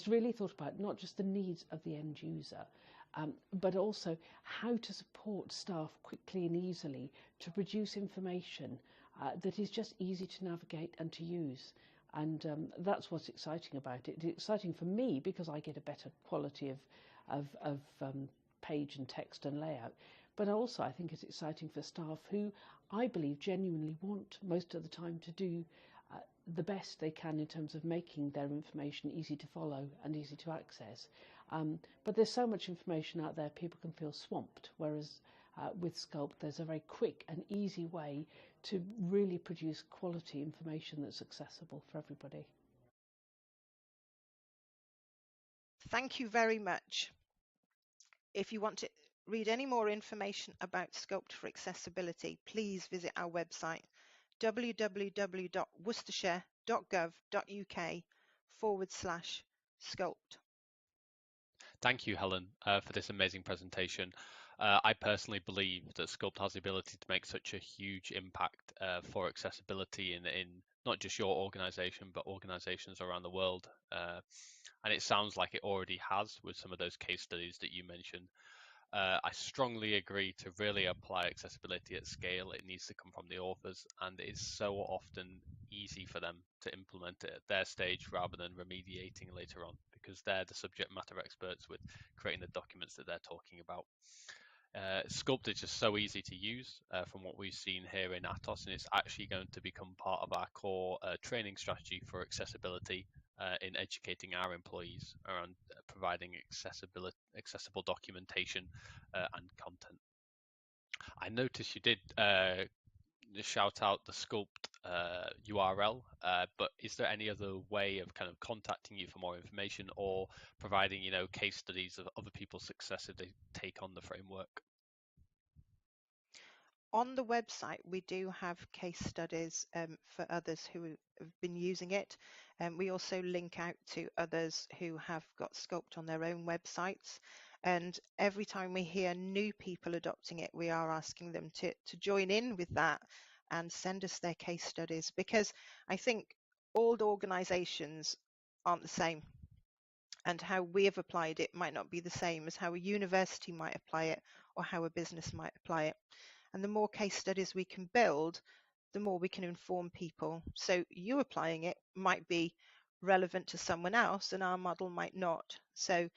really thought about not just the needs of the end user, but also how to support staff quickly and easily to produce information that is just easy to navigate and to use. And that's what's exciting about it. It's exciting for me because I get a better quality of page and text and layout, but also I think it's exciting for staff who I believe genuinely want most of the time to do the best they can in terms of making their information easy to follow and easy to access. But there's so much information out there, people can feel swamped, whereas with Sculpt there's a very quick and easy way to really produce quality information that's accessible for everybody. Thank you very much. If you want to read any more information about Sculpt for accessibility, please visit our website www.worcestershire.gov.uk/Sculpt. Thank you, Helen, for this amazing presentation. I personally believe that Sculpt has the ability to make such a huge impact for accessibility in not just your organisation, but organisations around the world. And it sounds like it already has with some of those case studies that you mentioned. I strongly agree to really apply accessibility at scale. It needs to come from the authors, and it's so often easy for them to implement it at their stage rather than remediating later on, because they're the subject matter experts with creating the documents that they're talking about. Sculpt is just so easy to use from what we've seen here in Atos, and it's actually going to become part of our core training strategy for accessibility in educating our employees around providing accessible documentation and content. I noticed you did shout out the Sculpt URL, but is there any other way of kind of contacting you for more information or providing, case studies of other people's success if they take on the framework? On the website, we do have case studies for others who have been using it. We also link out to others who have got Sculpt on their own websites. And every time we hear new people adopting it, we are asking them to join in with that and send us their case studies, because I think all organisations aren't the same. And how we have applied it might not be the same as how a university might apply it or how a business might apply it. And the more case studies we can build, the more we can inform people. So you applying it might be relevant to someone else and our model might not. So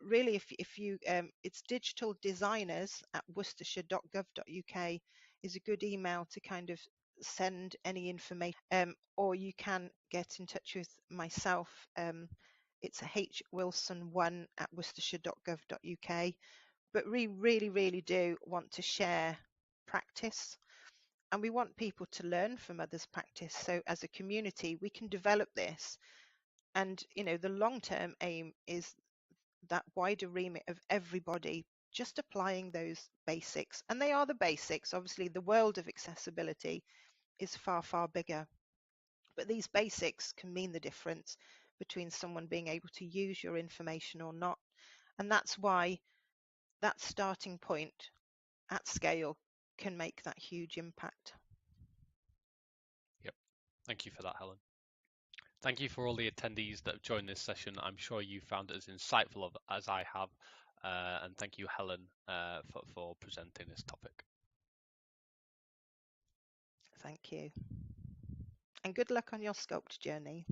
really, if you, it's digitaldesigners@worcestershire.gov.uk is a good email to kind of send any information, or you can get in touch with myself. It's hwilson1@worcestershire.gov.uk. But we really do want to share practice, and we want people to learn from others' practice. So as a community, we can develop this, and the long-term aim is that wider remit of everybody just applying those basics, and they are the basics. Obviously, the world of accessibility is far bigger, but these basics can mean the difference between someone being able to use your information or not. And that's why that starting point at scale can make that huge impact. Yep. Thank you for that, Helen. Thank you for all the attendees that have joined this session. I'm sure you found it as insightful as I have. And thank you, Helen, for presenting this topic. Thank you. And good luck on your Sculpt journey.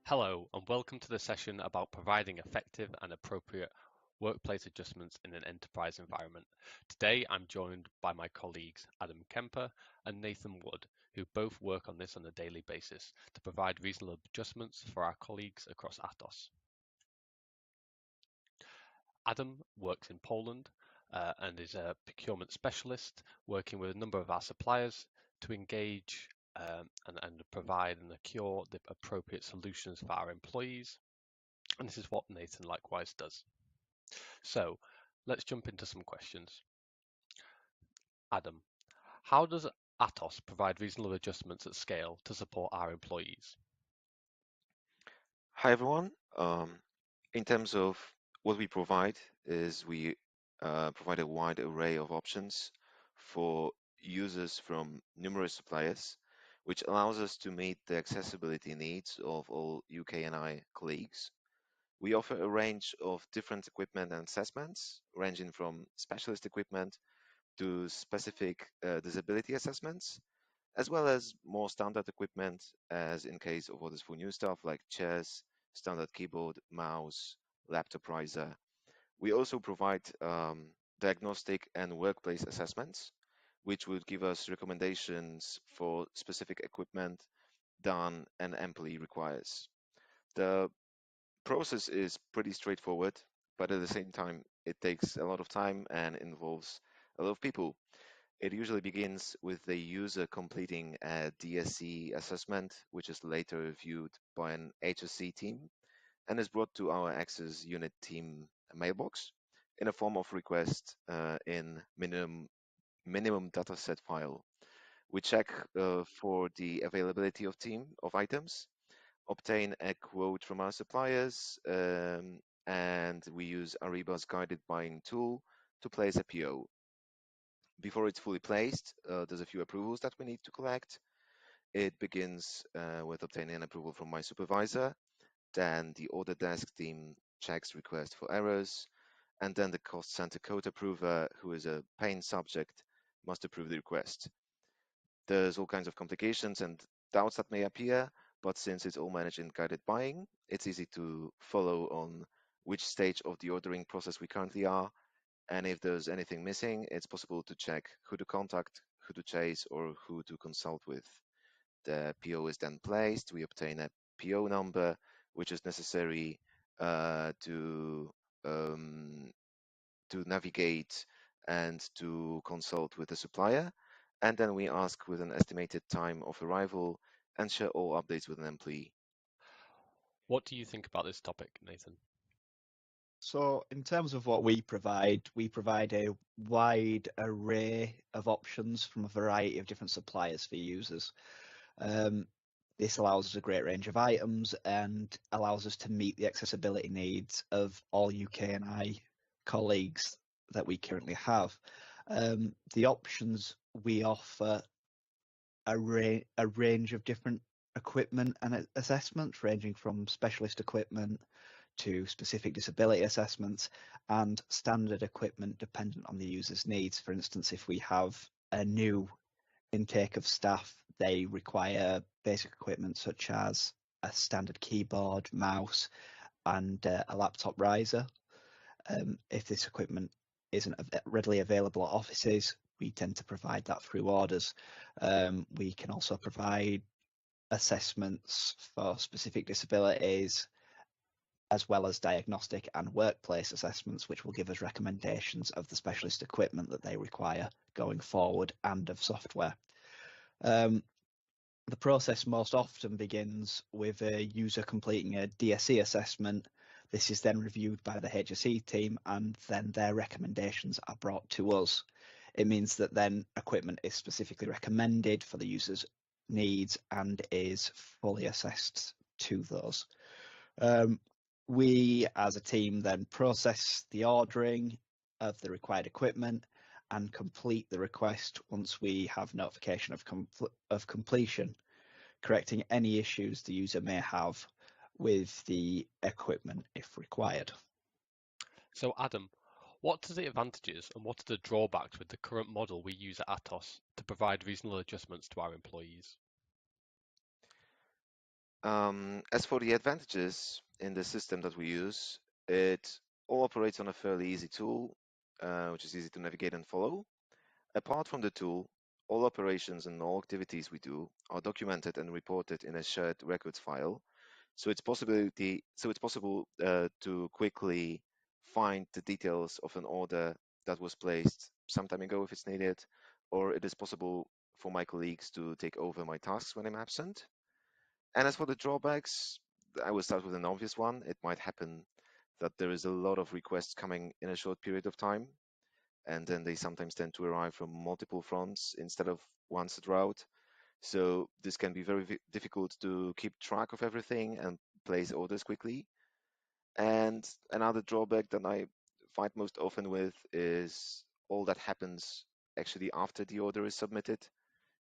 Hello, and welcome to the session about providing effective and appropriate workplace adjustments in an enterprise environment. Today, I'm joined by my colleagues Adam Kemper and Nathan Wood, who both work on this on a daily basis to provide reasonable adjustments for our colleagues across Atos. Adam works in Poland and is a procurement specialist, working with a number of our suppliers to engage and provide and procure the appropriate solutions for our employees. And this is what Nathan likewise does. So let's jump into some questions. Adam, how does Atos provide reasonable adjustments at scale to support our employees? Hi everyone. In terms of what we provide is we provide a wide array of options for users from numerous suppliers, which allows us to meet the accessibility needs of all UK&I colleagues. We offer a range of different equipment and assessments, ranging from specialist equipment to specific disability assessments, as well as more standard equipment, as in case of what is for new stuff like chairs, standard keyboard, mouse, laptop riser. We also provide diagnostic and workplace assessments, which would give us recommendations for specific equipment done an employee requires. The process is pretty straightforward, but at the same time, it takes a lot of time and involves a lot of people. It usually begins with the user completing a DSC assessment, which is later reviewed by an HSC team and is brought to our Access Unit team mailbox in a form of request in minimum dataset file. We check for the availability of items, obtain a quote from our suppliers, and we use Ariba's guided buying tool to place a PO. Before it's fully placed, there's a few approvals that we need to collect. It begins with obtaining an approval from my supervisor, then the order desk team checks request for errors, and then the cost center code approver, who is a paying subject, must approve the request. There's all kinds of complications and doubts that may appear, but since it's all managed in guided buying, it's easy to follow on which stage of the ordering process we currently are, and if there's anything missing, it's possible to check who to contact, who to chase, or who to consult with. The PO is then placed, we obtain a PO number, which is necessary to navigate and to consult with the supplier, and then we ask with an estimated time of arrival and share all updates with an employee. What do you think about this topic, Nathan? So in terms of what we provide a wide array of options from a variety of different suppliers for users. This allows us a great range of items and allows us to meet the accessibility needs of all UK&I colleagues that we currently have. The options we offer a range of different equipment and assessments, ranging from specialist equipment to specific disability assessments and standard equipment dependent on the user's needs. For instance, if we have a new intake of staff, they require basic equipment such as a standard keyboard, mouse, and a laptop riser. If this equipment isn't readily available at offices, we tend to provide that through orders. We can also provide assessments for specific disabilities, as well as diagnostic and workplace assessments, which will give us recommendations of the specialist equipment that they require going forward and of software. The process most often begins with a user completing a DSE assessment. This is then reviewed by the HSE team, and then their recommendations are brought to us. It means that then equipment is specifically recommended for the user's needs and is fully assessed to those. We as a team then process the ordering of the required equipment and complete the request once we have notification of completion, correcting any issues the user may have with the equipment if required. So Adam, what are the advantages and what are the drawbacks with the current model we use at Atos to provide reasonable adjustments to our employees? As for the advantages in the system that we use, it all operates on a fairly easy tool, which is easy to navigate and follow. Apart from the tool, all operations and all activities we do are documented and reported in a shared records file. So it's possible to quickly find the details of an order that was placed some time ago if it's needed, or it is possible for my colleagues to take over my tasks when I'm absent. And as for the drawbacks, I will start with an obvious one. It might happen that there is a lot of requests coming in a short period of time, and then they sometimes tend to arrive from multiple fronts instead of one set route. So this can be very difficult to keep track of everything and place orders quickly. And another drawback that I fight most often with is all that happens actually after the order is submitted.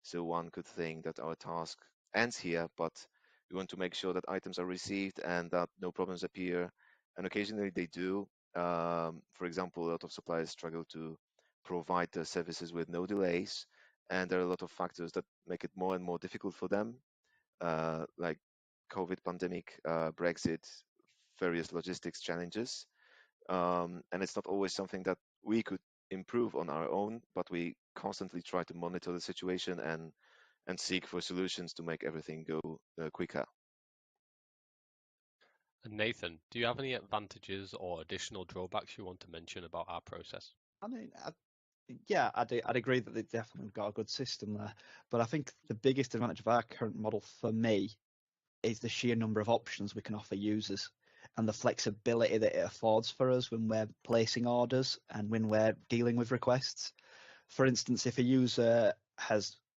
So one could think that our task ends here, but we want to make sure that items are received and that no problems appear. And occasionally they do. For example, a lot of suppliers struggle to provide their services with no delays. And there are a lot of factors that make it more and more difficult for them, like COVID pandemic, Brexit, various logistics challenges. And it's not always something that we could improve on our own, but we constantly try to monitor the situation and seek for solutions to make everything go quicker. And Nathan, do you have any advantages or additional drawbacks you want to mention about our process? I mean, yeah, I'd agree that they've definitely got a good system there, but I think the biggest advantage of our current model for me is the sheer number of options we can offer users and the flexibility that it affords for us when we're placing orders and when we're dealing with requests. For instance, if a user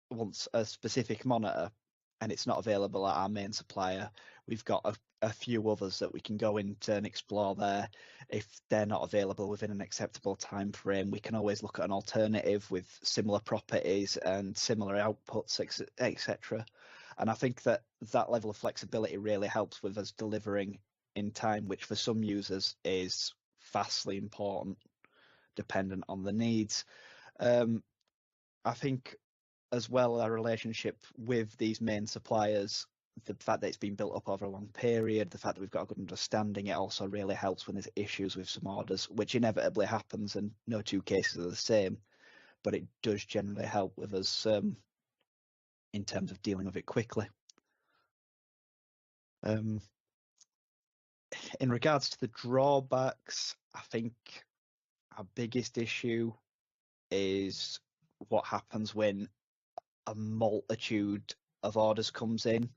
wants a specific monitor and it's not available at our main supplier, we've got a few others that we can go into and explore there. If they're not available within an acceptable time frame, we can always look at an alternative with similar properties and similar outputs, etc. And I think that that level of flexibility really helps with us delivering in time, which for some users is vastly important, dependent on the needs. I think as well, our relationship with these main suppliers, the fact that it's been built up over a long period, the fact that we've got a good understanding, it also really helps when there's issues with some orders, which inevitably happens, and no two cases are the same, but it does generally help with us in terms of dealing with it quickly. In regards to the drawbacks, I think our biggest issue is what happens when a multitude of orders comes in,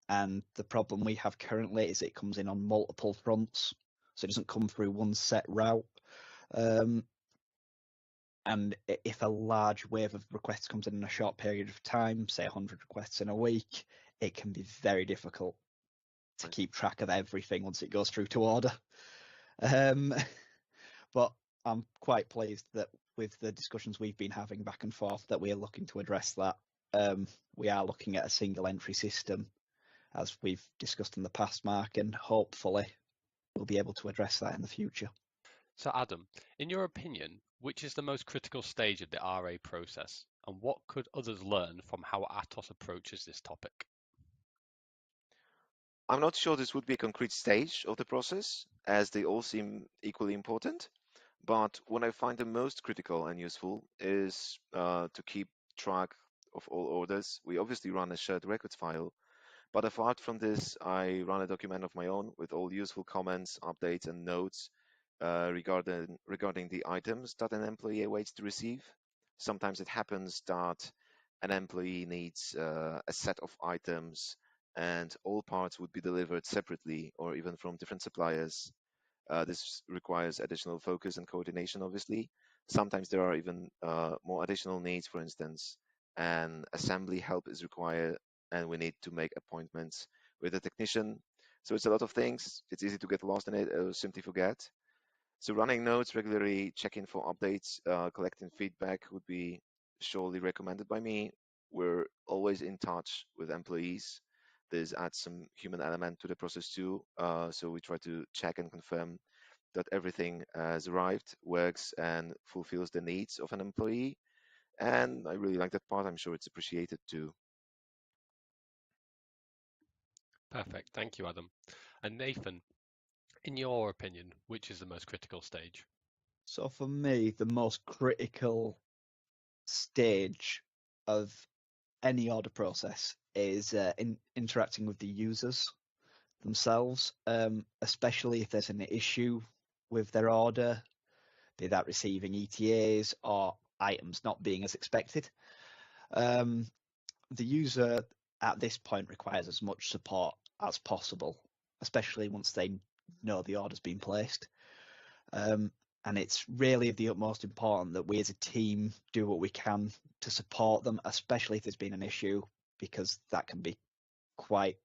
and the problem we have currently is it comes in on multiple fronts, so it doesn't come through one set route. And if a large wave of requests comes in a short period of time, say 100 requests in a week, it can be very difficult to keep track of everything once it goes through to order. But I'm quite pleased that with the discussions we've been having back and forth that we are looking to address that. We are looking at a single entry system, as we've discussed in the past, Mark, and hopefully we'll be able to address that in the future. So Adam, in your opinion, which is the most critical stage of the RA process, and what could others learn from how Atos approaches this topic? I'm not sure this would be a concrete stage of the process, as they all seem equally important. But what I find the most critical and useful is to keep track of all orders. We obviously run a shared records file, but apart from this, I run a document of my own with all useful comments, updates, and notes regarding the items that an employee awaits to receive. Sometimes it happens that an employee needs a set of items and all parts would be delivered separately or even from different suppliers. This requires additional focus and coordination, obviously. Sometimes there are even more additional needs, for instance, and assembly help is required and we need to make appointments with a technician. So it's a lot of things. It's easy to get lost in it or simply forget. So running notes regularly, checking for updates, collecting feedback would be surely recommended by me. We're always in touch with employees. This adds some human element to the process too. So we try to check and confirm that everything has arrived, works, and fulfills the needs of an employee. And I really like that part. I'm sure it's appreciated too. Perfect. Thank you, Adam. And Nathan, in your opinion, which is the most critical stage? So for me, the most critical stage of any order process is interacting with the users themselves, especially if there's an issue with their order, be that receiving ETAs or items not being as expected. The user at this point requires as much support as possible, especially once they know the order's been placed. And it's really of the utmost important that we as a team do what we can to support them, especially if there's been an issue, because that can be quite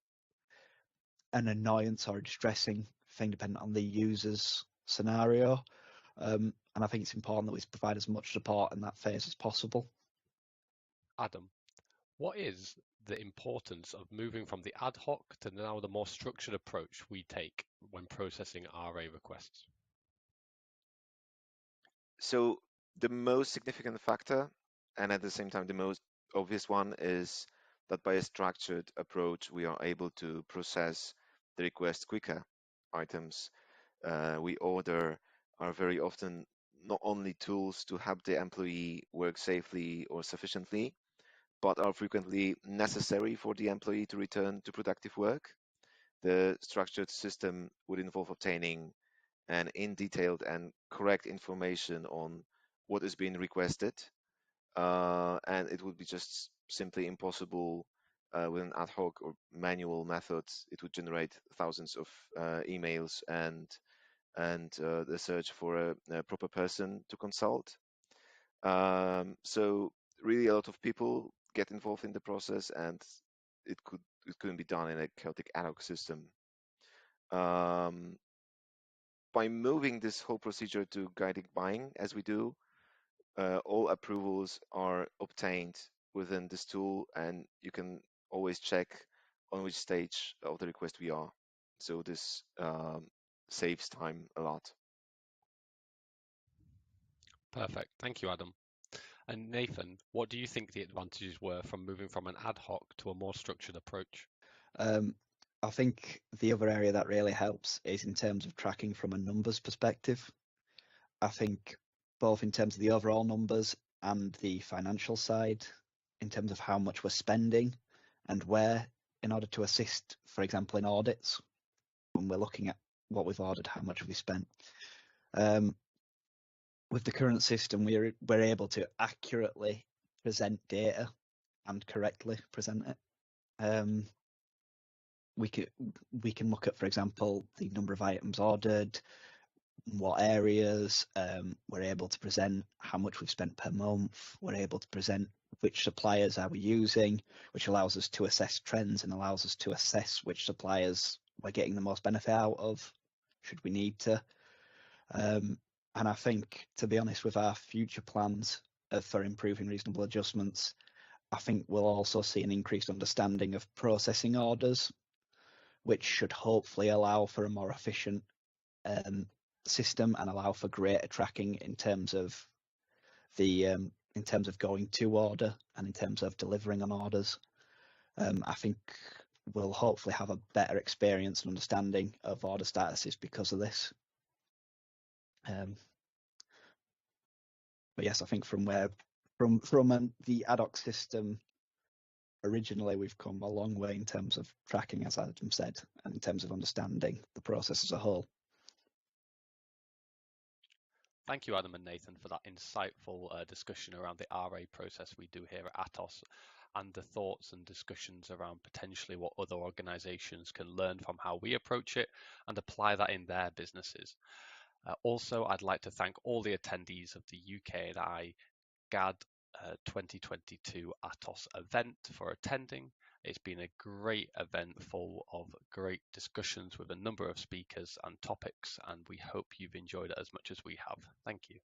an annoyance or a distressing thing depending on the user's scenario. And I think it's important that we provide as much support in that phase as possible. Adam, what is the importance of moving from the ad hoc to now the more structured approach we take when processing RA requests? So the most significant factor, and at the same time the most obvious one, is that by a structured approach, we are able to process the request quicker. Items we order are very often not only tools to help the employee work safely or sufficiently, but are frequently necessary for the employee to return to productive work. The structured system would involve obtaining and in detailed and correct information on what is being requested. And it would be just simply impossible with an ad hoc or manual method. It would generate thousands of emails and the search for a proper person to consult. So really a lot of people get involved in the process and it couldn't be done in a chaotic ad hoc system. By moving this whole procedure to guided buying, as we do, all approvals are obtained within this tool, and you can always check on which stage of the request we are. So this saves time a lot. Perfect. Thank you, Adam. And Nathan, what do you think the advantages were from moving from an ad hoc to a more structured approach? I think the other area that really helps is in terms of tracking from a numbers perspective. I think both in terms of the overall numbers and the financial side, in terms of how much we're spending and where, in order to assist, for example, in audits, when we're looking at what we've ordered, how much have we spent. With the current system, we're able to accurately present data and correctly present it. We can look at, for example, the number of items ordered, what areas. We're able to present how much we've spent per month. We're able to present which suppliers are we using, which allows us to assess trends and allows us to assess which suppliers we're getting the most benefit out of, should we need to. And I think, to be honest, with our future plans for improving reasonable adjustments, I think we'll also see an increased understanding of processing orders, which should hopefully allow for a more efficient system and allow for greater tracking in terms of going to order and in terms of delivering on orders. I think we'll hopefully have a better experience and understanding of order statuses because of this. But yes, I think from the ad hoc system originally, we've come a long way in terms of tracking, as Adam said, and in terms of understanding the process as a whole. Thank you, Adam and Nathan, for that insightful discussion around the RA process we do here at Atos, and the thoughts and discussions around potentially what other organisations can learn from how we approach it and apply that in their businesses. Also, I'd like to thank all the attendees of the UK&I GAD 2022 Atos event for attending. It's been a great event full of great discussions with a number of speakers and topics, and we hope you've enjoyed it as much as we have. Thank you.